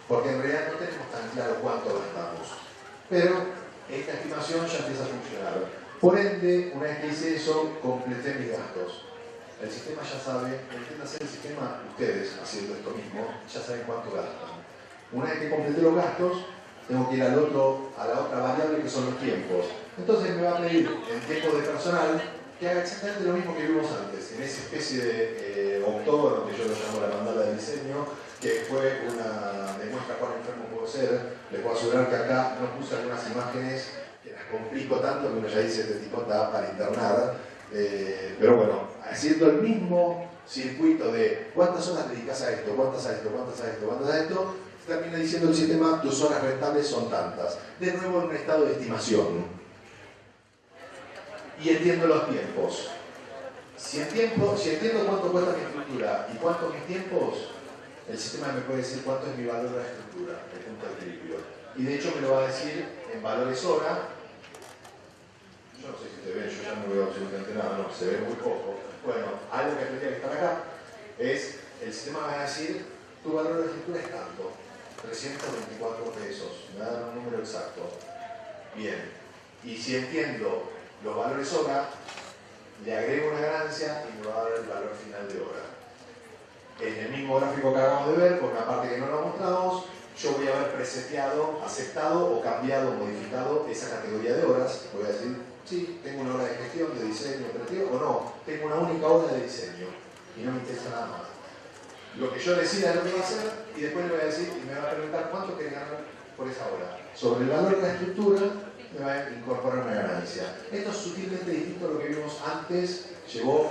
porque en realidad no tenemos tan claro cuánto gastamos. Pero esta estimación ya empieza a funcionar. Por ende, una vez que hice eso, completé mis gastos. El sistema ya sabe, entiéndase el sistema, ustedes haciendo esto mismo, ya saben cuánto gastan. Una vez que completé los gastos, tengo que ir a la otra variable que son los tiempos. Entonces me va a pedir en tiempo de personal que haga exactamente lo mismo que vimos antes, en esa especie de octógono que yo lo llamo la mandala de diseño, que fue una demuestra cuán enfermo puedo ser. Les puedo asegurar que acá no puse algunas imágenes que las complico tanto que uno ya dice este tipo está para internar. Pero bueno, haciendo el mismo circuito de cuántas horas dedicas a esto, cuántas a esto, cuántas a esto, cuántas a esto, termina diciendo el sistema tus horas rentables son tantas. De nuevo en un estado de estimación. Y entiendo los tiempos. Si entiendo cuánto cuesta mi estructura y cuántos mis tiempos, el sistema me puede decir cuánto es mi valor de la estructura, el punto de equilibrio. Y de hecho me lo va a decir en valores hora. Yo no sé si se ve, yo ya no veo absolutamente nada, no, se ve muy poco. Bueno, algo que tendría que estar acá es, el sistema me va a decir, tu valor de la estructura es tanto, 324 pesos, me va a dar un número exacto. Bien, y si entiendo los valores hora, le agrego una ganancia y me va a dar el valor final de hora. En el mismo gráfico que acabamos de ver, por una parte que no lo mostramos, yo voy a haber preseteado, aceptado o cambiado o modificado esa categoría de horas. Voy a decir, sí, tengo una hora de gestión, de diseño, operativo, o no, tengo una única hora de diseño y no me interesa nada más. Lo que yo decida es lo que va a hacer y después le voy a decir y me va a preguntar cuánto quiere ganar por esa hora. Sobre el valor de la estructura me va a incorporar una ganancia. Esto es sutilmente distinto a lo que vimos antes. Llevó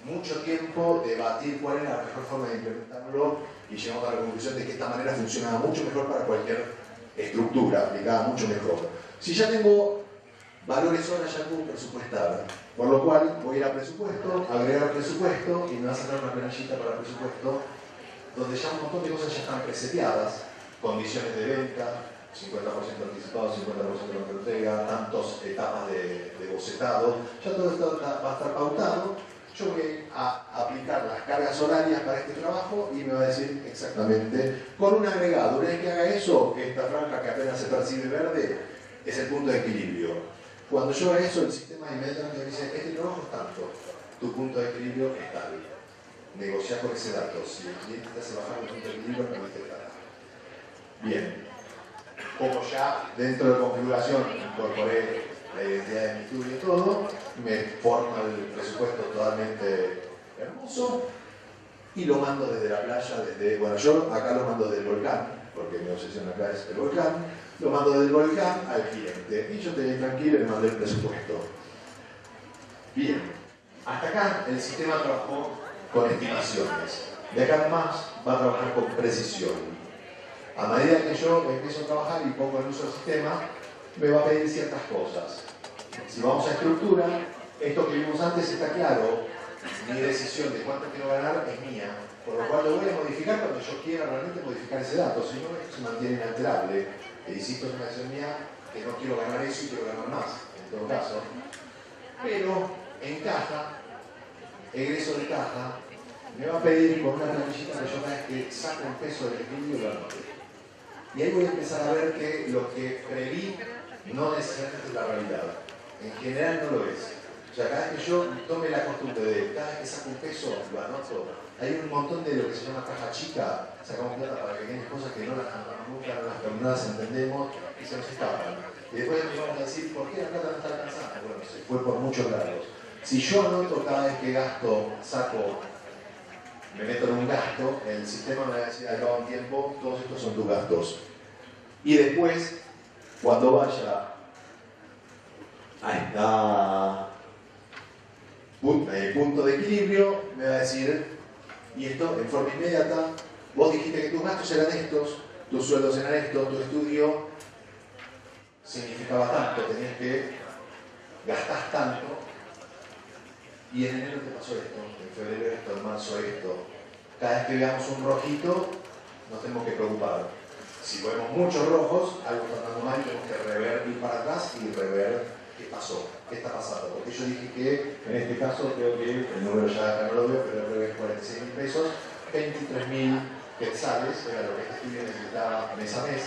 mucho tiempo debatir cuál era la mejor forma de implementarlo y llegamos a la conclusión de que esta manera funcionaba mucho mejor para cualquier estructura, aplicada mucho mejor. Si ya tengo valores hora ya puedo presupuestar, por lo cual voy a ir a presupuesto, agregar presupuesto y me va a sacar una planillita para presupuesto donde ya un montón de cosas ya están preseteadas, condiciones de venta, 50% anticipado, 50% de entrega, tantas etapas de bocetado, ya todo esto va a estar pautado. Yo voy a aplicar las cargas horarias para este trabajo y me va a decir exactamente, con un agregado, una vez que haga eso, esta franja que apenas se percibe verde es el punto de equilibrio. Cuando yo haga eso, el sistema inmediatamente me dice, este trabajo es tanto, tu punto de equilibrio es tal. Negociar con ese dato, si el cliente te hace bajar el punto de equilibrio, no viste plata. Bien. Como ya dentro de configuración incorporé la identidad de mi estudio y todo, me forma el presupuesto totalmente hermoso y lo mando desde la playa, bueno, yo acá lo mando del volcán, porque mi obsesión acá es el volcán, lo mando del volcán al cliente y yo te doy tranquilo y le mandé el presupuesto. Bien, hasta acá el sistema trabajó con estimaciones, de acá en más va a trabajar con precisión. A medida que yo empiezo a trabajar y pongo en uso el sistema, me va a pedir ciertas cosas. Si vamos a estructura, esto que vimos antes está claro. Mi decisión de cuánto quiero ganar es mía, por lo cual lo voy a modificar cuando yo quiera realmente modificar ese dato. Si no, esto se mantiene inalterable. E insisto, es una decisión mía que no quiero ganar eso y quiero ganar más, en todo caso. Pero en caja, egreso de caja, me va a pedir con una planillita que yo cada vez que saco un peso del equilibrio lo anote. Y ahí voy a empezar a ver que lo que preví no necesariamente es la realidad. En general no lo es. O sea, cada vez que yo tome la costumbre de cada vez que saco un peso, lo anoto, hay un montón de lo que se llama caja chica, sacamos plata para pequeñas cosas que no las entendemos y se nos escapan. Y después nos vamos a decir, ¿por qué la plata no está alcanzando? Bueno, se fue por muchos lados. Si yo anoto cada vez que gasto, saco, me meto en un gasto, el sistema me va a decir al cabo de un tiempo, todos estos son tus gastos. Y después, cuando vaya a esta punto de equilibrio, me va a decir, y esto en forma inmediata, vos dijiste que tus gastos eran estos, tus sueldos eran estos, tu estudio significaba tanto, tenías que gastar tanto, y en enero te pasó esto, en febrero esto, en marzo esto. Cada vez que veamos un rojito, nos tenemos que preocupar. Si vemos muchos rojos, algo está andando mal, tenemos que rever, ir para atrás y rever qué pasó, qué está pasando. Porque yo dije que, en este caso, creo que el número ya acá no lo veo, pero creo que es 46.000 pesos, 23.000 quetzales, era lo que este estudio necesitaba mes a mes.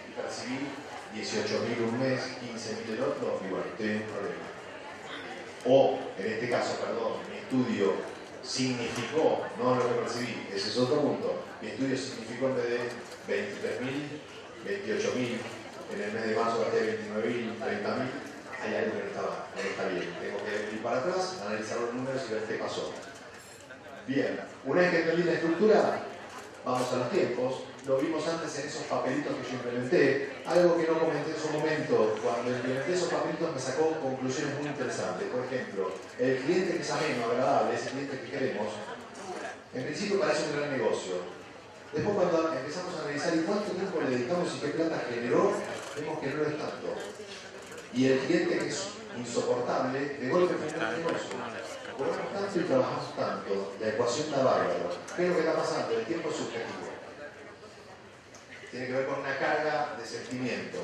Y percibí 18.000 un mes, 15.000 el otro, y bueno, tengo un problema. O, en este caso, perdón, mi estudio significó, no lo que percibí, ese es otro punto, mi estudio significó en vez de 23.000, 28.000, en el mes de marzo gasté 29.000, 30.000, hay algo que no está bien. Tengo que ir para atrás, analizar los números y ver qué pasó. Bien, una vez que entendí la estructura, vamos a los tiempos. Lo vimos antes en esos papelitos que yo implementé. Algo que no comenté en su momento, cuando implementé esos papelitos me sacó conclusiones muy interesantes. Por ejemplo, el cliente que es ameno, agradable, ese cliente que queremos, en principio parece un gran negocio. Después cuando empezamos a analizar y cuánto tiempo le dedicamos y qué plata generó, vemos que no lo es tanto. Y el cliente que es insoportable, de golpe fue un gran negocio. Cobramos tanto y trabajamos tanto, la ecuación da bárbaro. ¿Qué es lo que está pasando? El tiempo es subjetivo. Tiene que ver con una carga de sentimiento.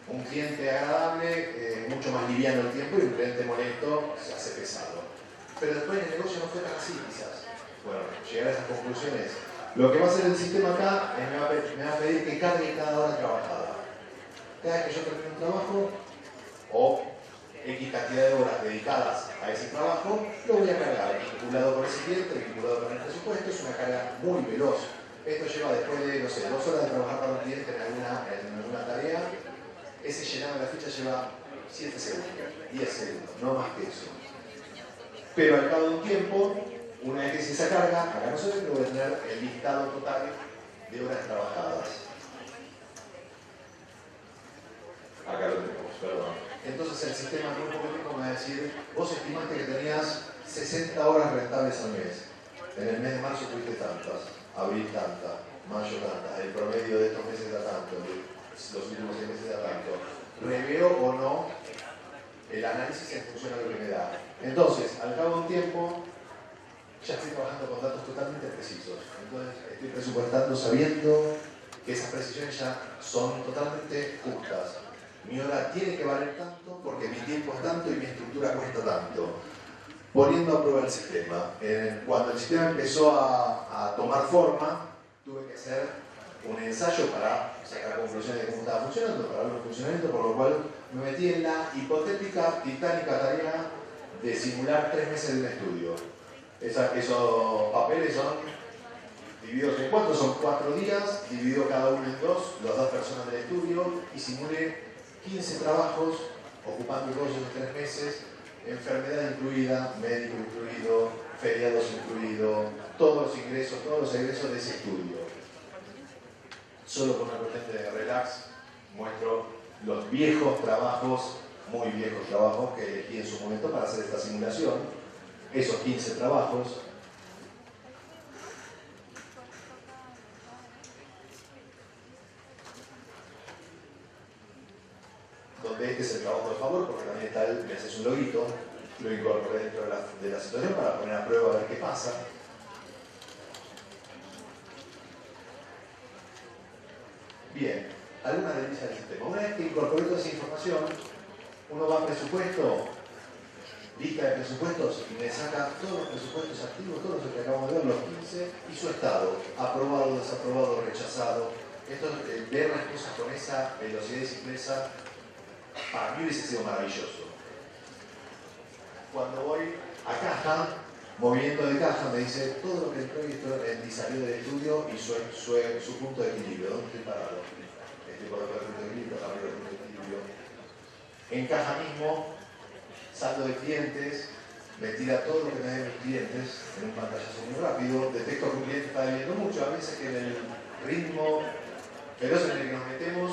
Un cliente agradable, mucho más liviano el tiempo, y un cliente molesto se hace pesado. Pero después el negocio no fue tan así, quizás. Bueno, llegar a esas conclusiones. Lo que va a hacer el sistema acá es me va a pedir que cargue cada hora trabajada. Cada vez que yo termine un trabajo, o X cantidad de horas dedicadas a ese trabajo, lo voy a cargar, vinculado con ese cliente, vinculado con el presupuesto, es una carga muy veloz. Esto lleva después de, no sé, 2 horas de trabajar para un cliente en alguna tarea, ese llenado de la ficha lleva 7 segundos, 10 segundos, no más que eso. Pero al cabo de un tiempo, una vez que se esa carga, acá nosotros voy a tener el listado total de horas trabajadas. Acá lo tenemos, perdón. Entonces el sistema en muy poco tiempo me va a decir, vos estimaste que tenías 60 horas rentables al mes. En el mes de marzo tuviste tantas, abril tantas, mayo tantas, el promedio de estos meses era tanto. los últimos 6 meses a tanto. ¿Reveo o no el análisis en función a lo que me da? Entonces, al cabo de un tiempo, ya estoy trabajando con datos totalmente precisos. Entonces, estoy presupuestando sabiendo que esas precisiones ya son totalmente justas. Mi hora tiene que valer tanto porque mi tiempo es tanto y mi estructura cuesta tanto. Poniendo a prueba el sistema. Cuando el sistema empezó a tomar forma, tuve que hacer un ensayo para sacar conclusiones de cómo estaba funcionando, para ver el funcionamiento, por lo cual me metí en la hipotética, titánica tarea de simular 3 meses de un estudio. Esos papeles son divididos en 4, son 4 días, dividido cada uno en 2, las 2 personas del estudio, y simulé 15 trabajos, ocupando todos esos 3 meses, enfermedad incluida, médico incluido, feriados incluido, todos los egresos de ese estudio. Solo por una cuestión de relax, muestro los viejos trabajos, muy viejos trabajos que elegí en su momento para hacer esta simulación, esos 15 trabajos. Donde este es el trabajo de favor, porque también está me haces un loguito, lo incorporé dentro de la situación para poner a prueba a ver qué pasa. Bien, algunas debilidades del sistema. Una vez que incorporé toda esa información, uno va a presupuesto, lista de presupuestos, y me saca todos los presupuestos activos, todos los que acabamos de ver, los 15, y su estado, aprobado, desaprobado, rechazado. Esto, ver las cosas con esa velocidad y simpleza, para mí hubiese sido maravilloso. Cuando voy a caja, movimiento de caja, me dice todo lo que entró y salió del estudio y su punto de equilibrio. ¿Dónde estoy parado? Estoy por el punto de equilibrio, arriba del punto de equilibrio. En caja mismo, saldo de clientes, me tira todo lo que me den mis clientes en un pantallazo muy rápido. Detecto que un cliente está debiendo mucho, a veces que en el ritmo feroz en el que nos metemos,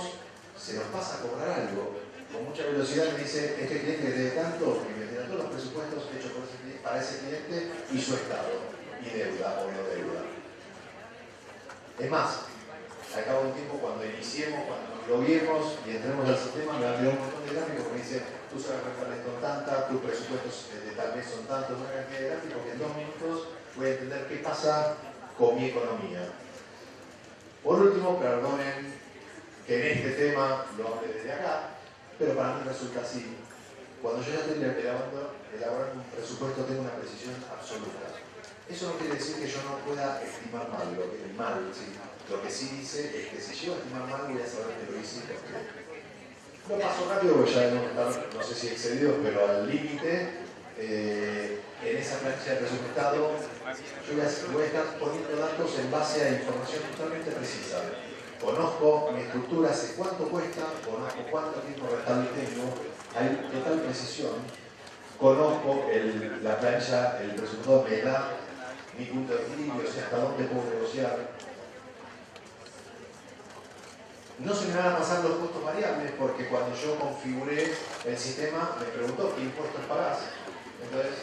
se nos pasa a cobrar algo. Con mucha velocidad me dice, este cliente que debe tanto, y me tira todos los presupuestos hechos para ese cliente y su estado, y deuda o no deuda. Es más, al cabo de un tiempo, cuando iniciemos, cuando nos loguemos y entremos al sistema, me va a tirar un montón de gráficos que me dice, tú sabes rentar esto en tanta, tus presupuestos de tal mes son tantos, una cantidad de gráficos que en 2 minutos voy a entender qué pasa con mi economía. Por último, perdonen que en este tema lo hable desde acá, pero para mí resulta así. Cuando yo ya estoy elaborando un presupuesto, tengo una precisión absoluta. Eso no quiere decir que yo no pueda estimar mal, ¿sí? Lo que sí dice es que si llego a estimar mal, voy a saber que lo hice y por qué. Lo paso rápido porque ya debemos estar, no sé si excedidos, pero al límite. En esa planilla de presupuestado, yo voy a estar poniendo datos en base a información totalmente precisa. Conozco mi estructura, sé cuánto cuesta, conozco cuánto tiempo restante tengo, hay total precisión. Conozco la planilla, el presupuesto me da mi punto de equilibrio, o sea, hasta dónde puedo negociar. No se me van a pasar los costos variables porque cuando yo configuré el sistema me preguntó qué impuestos pagás. Entonces,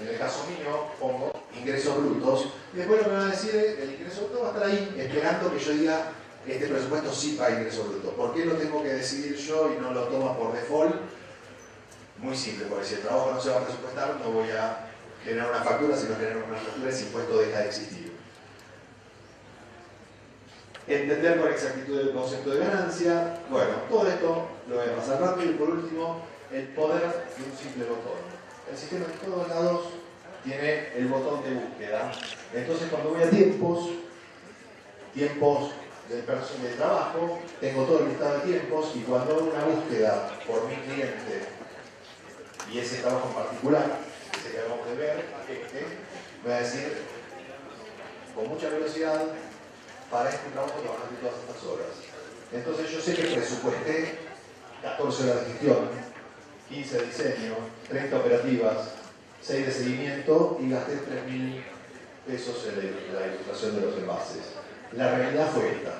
en el caso mío, pongo ingresos brutos y después lo que me va a decir es el ingreso bruto va a estar ahí esperando que yo diga este presupuesto sí paga ingresos brutos. ¿Por qué lo tengo que decidir yo y no lo toma por default? Muy simple, porque si el trabajo no se va a presupuestar, no voy a generar una factura, sino generar una factura, ese impuesto deja de existir. Entender con exactitud el concepto de ganancia. Bueno, todo esto lo voy a pasar rápido y por último, el poder de un simple botón. El sistema en todos lados tiene el botón de búsqueda. Entonces cuando voy a tiempos de trabajo, tengo todo el listado de tiempos y cuando hago una búsqueda por mi cliente y ese trabajo en particular, ese que acabamos de ver, me va a decir con mucha velocidad, para este trabajo trabajaste todas estas horas. Entonces yo sé que presupuesté 14 horas de gestión, 15 de diseño, 30 operativas, 6 de seguimiento y gasté 3.000 pesos en la ilustración de los envases. La realidad fue esta.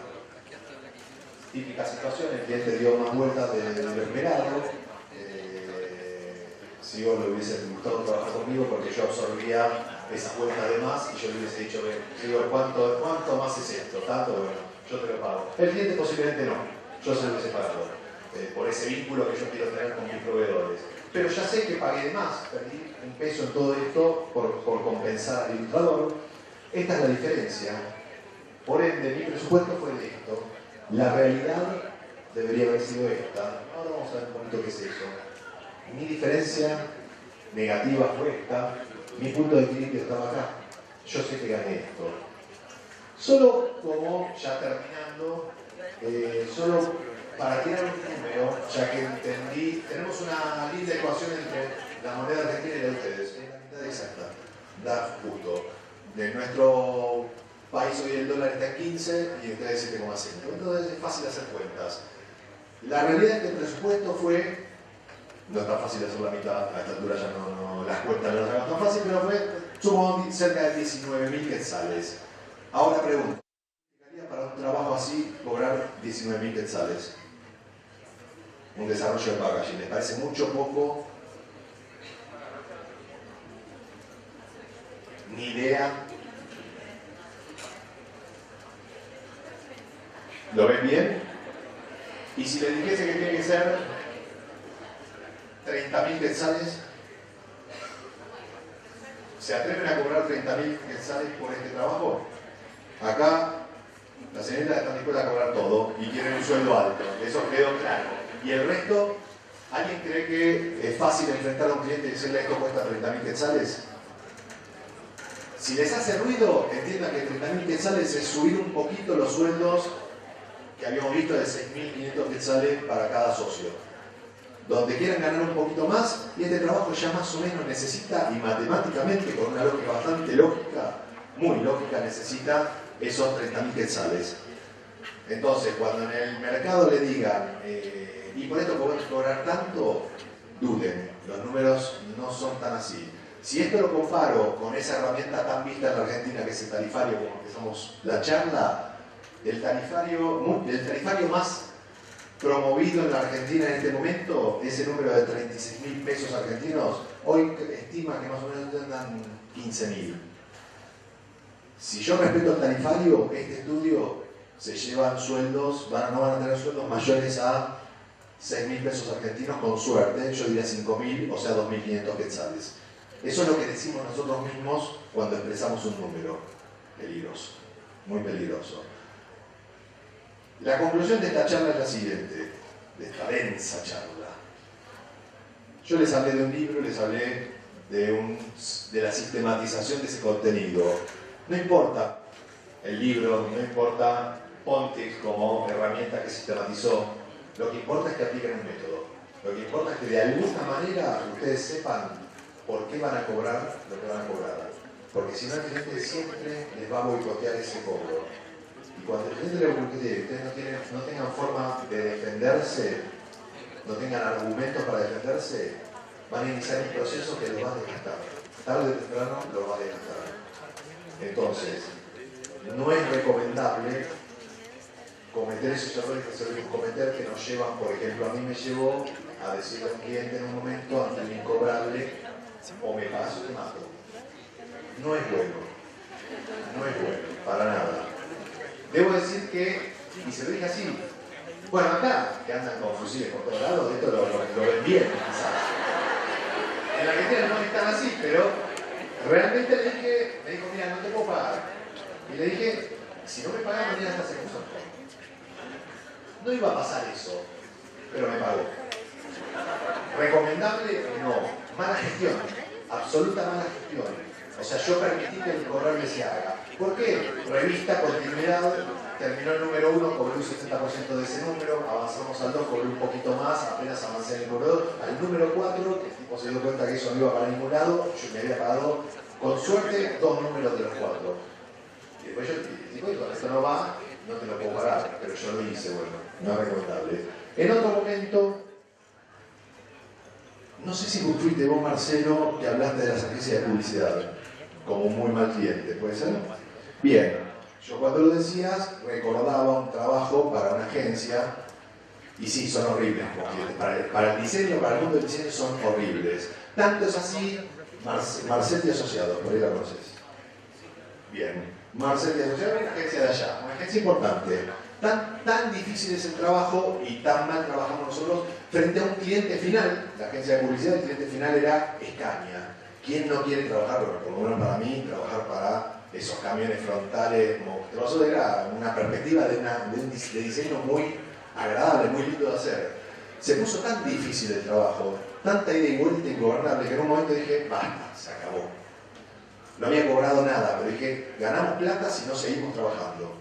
Típica situación, el cliente dio más vueltas de lo esperado. Si vos le hubiese gustado trabajar conmigo porque yo absorbía esas vueltas de más y yo le hubiese dicho, ¿cuánto más es esto? ¿Tanto? Bueno, yo te lo pago. El cliente posiblemente no. yo soy el separador, por ese vínculo que yo quiero tener con mis proveedores. Pero ya sé que pagué de más, perdí un peso en todo esto por compensar al ilustrador. Esta es la diferencia. Por ende, mi presupuesto fue de esto. La realidad debería haber sido esta. Ahora vamos a ver un poquito qué es eso. Mi diferencia negativa fue esta. Mi punto de equilibrio estaba acá. Yo sé que gané esto. Solo como, ya terminando, solo para tirar un número, ya que entendí, tenemos una linda ecuación entre la moneda argentina y la de ustedes. Es la mitad exacta. Da justo. De nuestro país hoy el dólar está en 15 y ustedes 7,5. Entonces es fácil hacer cuentas. La realidad es que el presupuesto fue, no es tan fácil hacer la mitad, a esta altura ya no las cuentas no las hagan tan fácil, pero fue, supongo, cerca de 19.000 quetzales. Ahora pregunto, ¿qué haría para un trabajo así cobrar 19.000 quetzales? Un desarrollo de packaging, ¿les parece mucho, poco? Ni idea. ¿Lo ven bien? Y si les dijese que tiene que ser 30.000 quetzales, ¿se atreven a cobrar 30.000 quetzales por este trabajo? Acá las señoritas están dispuestas a cobrar todo y quieren un sueldo alto, eso quedó claro. Y el resto, ¿alguien cree que es fácil enfrentar a un cliente y decirle esto cuesta 30.000 quetzales? Si les hace ruido, entiendan que 30.000 quetzales es subir un poquito los sueldos que habíamos visto de 6.500 quetzales para cada socio. Donde quieran ganar un poquito más, y este trabajo ya más o menos necesita, y matemáticamente, con una lógica bastante lógica, muy lógica, necesita esos 30.000 quetzales. Entonces, cuando en el mercado le digan, y por esto podemos cobrar tanto, duden, los números no son tan así. Si esto lo comparo con esa herramienta tan vista en la Argentina que es el tarifario, como empezamos la charla, el tarifario más promovido en la Argentina en este momento, ese número de 36.000 pesos argentinos, hoy estima que más o menos tendrán 15.000. Si yo respeto el tarifario, este estudio se llevan sueldos, no van a tener sueldos mayores a 6.000 pesos argentinos con suerte, yo diría 5.000, o sea 2.500 quetzales. Eso es lo que decimos nosotros mismos cuando expresamos un número. Peligroso, muy peligroso. La conclusión de esta charla es la siguiente, de esta densa charla. Yo les hablé de un libro, les hablé de la sistematización de ese contenido. No importa el libro, no importa Pontic como herramienta que sistematizó, lo que importa es que apliquen un método. Lo que importa es que de alguna manera ustedes sepan por qué van a cobrar lo que van a cobrar. Porque si no, el cliente siempre les va a boicotear ese cobro. Y cuando el cliente le boicotee, ustedes no tengan forma de defenderse, no tengan argumentos para defenderse, van a iniciar un proceso que los va a desgastar. Tarde o temprano los va a desgastar. Entonces, no es recomendable cometer esos errores que solemos cometer, que nos llevan, por ejemplo, a mí me llevó a decirle a un cliente en un momento, ante el incobrable, o me pagas o te mato. No es bueno, para nada. Debo decir que, y se lo dije así, bueno, acá, que andan con fusiles por todos lados, esto lo ven bien, quizás. En la Argentina no están así, pero realmente me dijo, mira, no te puedo pagar. Y le dije, si no me pagas, mañana estás en curso. No iba a pasar eso, pero me pagó. ¿Recomendable? No. Mala gestión, absoluta mala gestión. O sea, yo permití que el incobrable se haga. ¿Por qué? Revista, continuidad, terminó el número 1, cobré un 60% de ese número, avanzamos al 2, cobré un poquito más, apenas avancé en el corredor, al número 4, que el tipo se dio cuenta que eso no iba para ningún lado, yo me había pagado, con suerte, 2 números de los 4. Y después yo digo, y con esto no va, no te lo puedo pagar, pero yo lo hice, bueno, no es recomendable. En otro momento, no sé si fuiste vos, Marcelo, que hablaste de las agencias de publicidad como un muy mal cliente, ¿puede ser? Bien, yo cuando lo decías recordaba un trabajo para una agencia, y sí, son horribles como clientes. Para el diseño, para el mundo del diseño son horribles. Tanto es así, Marcel y Asociados, por ahí la conoces. Bien, Marcel y Asociados es una agencia de allá, una agencia importante. Tan difícil es el trabajo y tan mal trabajamos nosotros frente a un cliente final. La agencia de publicidad, el cliente final era Scania. ¿Quién no quiere trabajar? Bueno, por lo menos para mí, trabajar para esos camiones frontales monstruosos era una perspectiva de diseño muy agradable, muy lindo de hacer. Se puso tan difícil el trabajo, tanta ida y vuelta ingobernable, que en un momento dije, basta, se acabó. No había cobrado nada, pero dije, ganamos plata si no seguimos trabajando.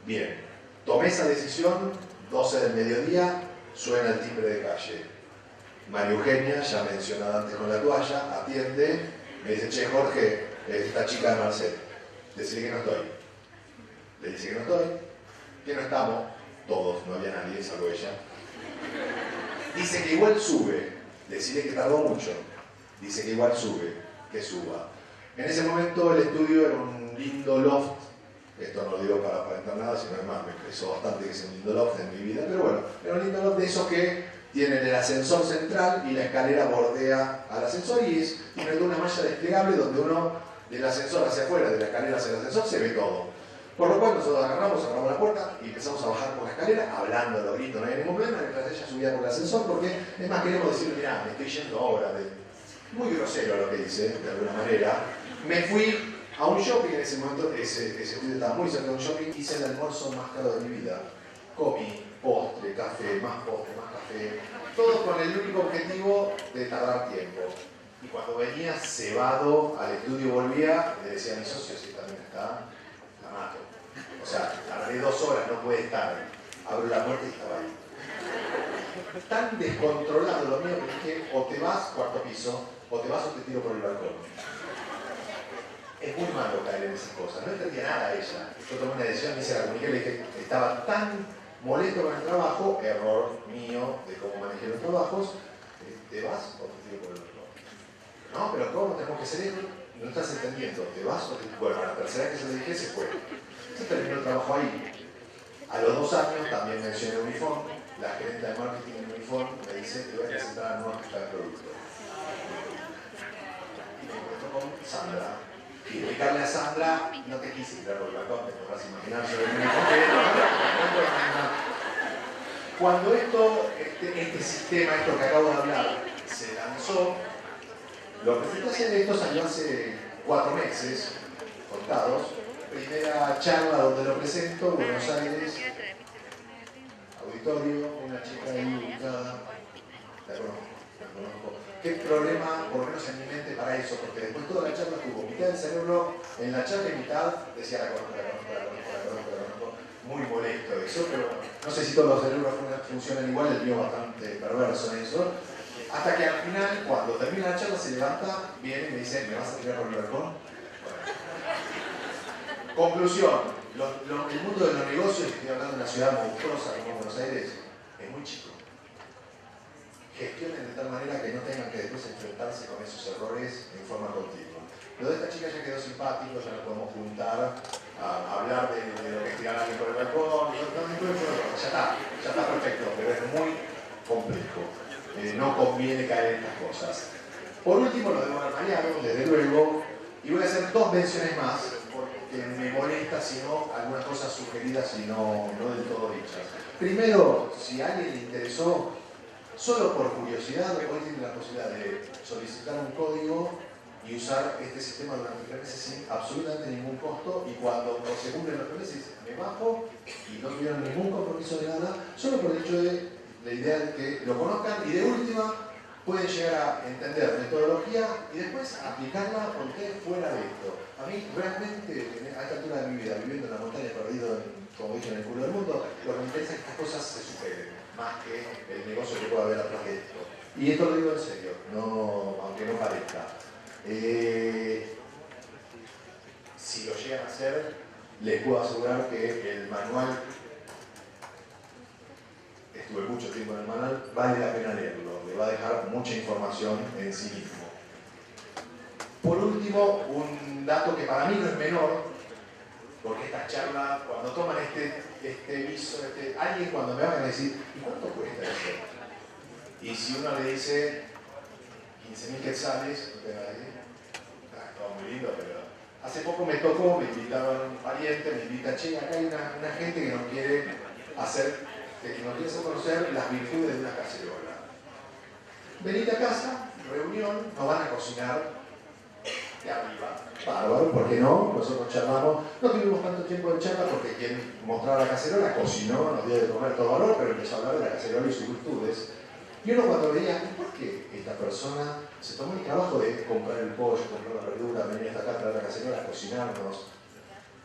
Bien, tomé esa decisión, 12 del mediodía, suena el timbre de calle. María Eugenia, ya mencionada antes con la toalla, atiende, me dice, che Jorge, esta chica de Marcel, decirle que no estoy. Le dice que no estoy, que no estamos, todos, no había nadie, salvo ella. Dice que igual sube, decirle que tardó mucho, dice que igual sube, que suba. En ese momento el estudio era un lindo loft, esto no lo digo para aparentar nada, sino además me pesó bastante que es un lindo loft en mi vida, pero bueno, era un lindo loft de esos que tienen el ascensor central y la escalera bordea al ascensor y tiene toda una malla desplegable donde uno del ascensor hacia afuera, de la escalera hacia el ascensor, se ve todo. Por lo cual nosotros agarramos, cerramos la puerta y empezamos a bajar por la escalera, hablando a los gritos, no hay ningún problema, mientras ella subía por el ascensor, porque es más, queremos decirle, mirá, me estoy yendo ahora, muy grosero lo que dice, de alguna manera. Me fui a un shopping en ese momento, ese estudio estaba muy cerca de un shopping, hice el almuerzo más caro de mi vida. Comí postre, café, más café, todo con el único objetivo de tardar tiempo. Y cuando venía cebado al estudio volvía, le decía a mi socio, si también está, la mato. O sea, tardé 2 horas, no puede estar. Abro la puerta y estaba ahí. Tan descontrolado lo mío que dije, o te vas, cuarto piso, o te vas o te tiro por el balcón. Es muy malo caer en esas cosas. No entendía nada ella. Yo tomé una decisión, me hice la comuniqué, le dije, estaba tan molesto con el trabajo, error mío de cómo manejé los trabajos, ¿te vas o te tiro por el balcón? No, pero ¿cómo tenemos que hacer eso? No estás entendiendo, ¿te vas o te tiro? Bueno, la tercera vez que se lo dije se fue. Se terminó el trabajo ahí. A los 2 años también mencioné Uniform, la gerente de marketing de Uniform me dice que voy a presentar a nueva jefa de producto. Y me encuentro con Sandra. Y explicarle a Sandra, no te quise tirar por el balcón, te podrás imaginar, yo venía cuando este sistema, esto que acabo de hablar, se lanzó, lo presenté hacer esto salió hace 4 meses, contados. Primera charla donde lo presento, Buenos Aires, auditorio, una chica ahí ubicada, la conozco. ¿Qué problema, por lo menos en mi mente, para eso? Porque después toda la charla tuvo mitad del cerebro, en la charla y mitad decía la conozco, muy molesto eso, pero no sé si todos los cerebros funcionan igual, el mío bastante perverso en eso. Hasta que al final, cuando termina la charla, se levanta, viene y me dice, ¿me vas a tirar por el balcón? Conclusión, el mundo de los negocios, estoy hablando de una ciudad monstruosa como Buenos Aires, es muy chico. Gestionen de tal manera que no tengan que después enfrentarse con esos errores en forma continua. Lo de esta chica ya quedó simpático, ya nos podemos juntar a hablar de lo que es tirar a alguien por el balcón, ya está perfecto, pero es muy complejo. No conviene caer en estas cosas. Por último, lo debo haber mareado, desde luego, y voy a hacer 2 menciones más, porque me molesta, sino algunas cosas sugeridas y no del todo dichas. Primero, si a alguien le interesó, solo por curiosidad, hoy tiene la posibilidad de solicitar un código y usar este sistema durante 3 meses sin absolutamente ningún costo, y cuando se cumplen los 3 meses me bajo y no tuvieron ningún compromiso de nada, solo por el hecho de la idea de que lo conozcan y de última pueden llegar a entender metodología y después aplicarla porque fuera de esto. A mí realmente, a esta altura de mi vida, viviendo en la montaña, perdido, como dije, en el culo del mundo, lo que me interesa es que estas cosas se superen, más que el negocio que pueda haber atrás de esto. Y esto lo digo en serio, aunque no parezca. Si lo llegan a hacer, les puedo asegurar que el manual, estuve mucho tiempo en el manual, vale la pena leerlo, le va a dejar mucha información en sí mismo. Por último, un dato que para mí no es menor, porque esta charla, cuando toman este viso, alguien cuando me van a decir, ¿y cuánto cuesta eso? Y si uno le dice 15.000 quetzales, usted va a decir, todo muy lindo, pero Hace poco me tocó, me invitaba un pariente, me invita, che, acá hay una gente que nos quiere hacer conocer las virtudes de una cacerola. Venite a casa, reunión, nos van a cocinar de arriba. Bárbaro, ¿por qué no? Nosotros charlamos, no tuvimos tanto tiempo de charla porque quien mostraba la cacerola cocinó, nos dio de comer todo valor, pero empezó a hablar de la cacerola y sus virtudes. Y uno cuando veía, ¿por qué esta persona se tomó el trabajo de comprar el pollo, comprar la verdura, venir hasta acá, traer la cacerola, cocinarnos?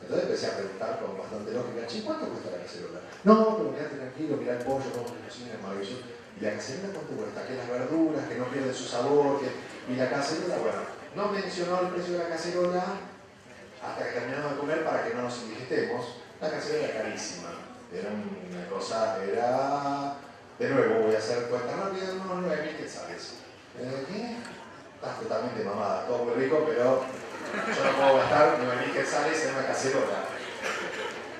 Entonces empecé a preguntar con bastante lógica, che, ¿cuánto cuesta la cacerola? No, pero quédate tranquilo, mirá el pollo, cómo se cocina, es maravilloso. ¿Y la cacerola cuánto cuesta? Que las verduras, que no pierden su sabor, y la cacerola, bueno, no mencionó el precio de la cacerola hasta que terminamos de comer para que no nos indigestemos. La cacerola era carísima, era una cosa, de nuevo, voy a hacer cuenta rápida, unos 9.000 quetzales. ¿Qué? Estás totalmente mamada, todo muy rico, pero yo no puedo gastar 9.000 quetzales en una cacerola.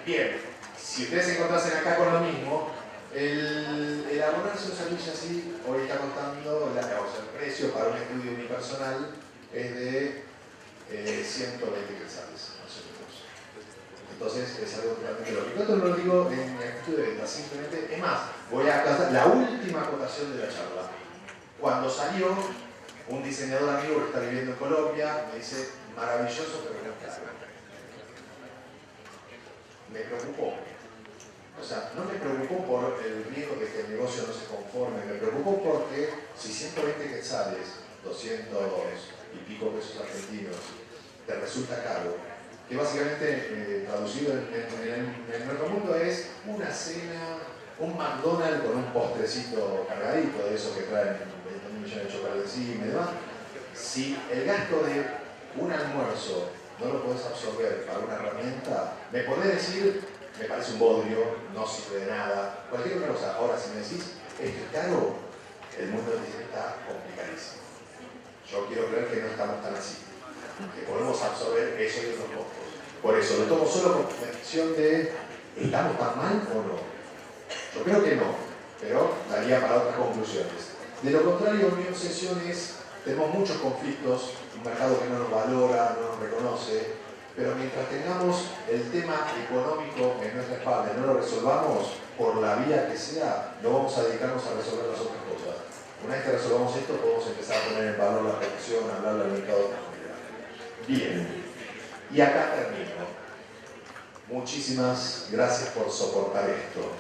Bien, si ustedes se encontrasen acá con lo mismo, el abonarse un servicio así, hoy está costando, el precio para un estudio unipersonal es de 120 quetzales, más o menos. Entonces es algo totalmente lógico. Esto no lo digo en actitud de venta, simplemente, es más, voy a aclarar la última acotación de la charla. Cuando salió, un diseñador amigo que está viviendo en Colombia me dice, maravilloso, pero no es caro. Me preocupó. O sea, no me preocupó por el riesgo de que el negocio no se conforme, me preocupó porque si 120 quetzales, 200 y pico pesos argentinos, te resulta caro, que básicamente, traducido en nuestro mundo, es una cena, un McDonald's con un postrecito cargadito de esos que traen 20 millones de chocolates encima y demás. Si el gasto de un almuerzo no lo podés absorber para una herramienta, me podés decir, me parece un bodrio, no sirve de nada, cualquier otra cosa. Ahora, si me decís, esto es caro, el mundo dice, está complicadísimo. Yo quiero creer que no estamos tan así, que podemos absorber eso y otros costos. Por eso, lo tomo solo con mención de, ¿estamos tan mal o no? Yo creo que no, pero daría para otras conclusiones. De lo contrario, mi obsesión es, tenemos muchos conflictos, un mercado que no nos valora, no nos reconoce, pero mientras tengamos el tema económico en nuestra espalda y no lo resolvamos, por la vía que sea, no vamos a dedicarnos a resolver las otras cosas. Una vez que resolvamos esto, podemos empezar a poner en valor la producción, hablar del mercado. Bien, y acá termino. Muchísimas gracias por soportar esto.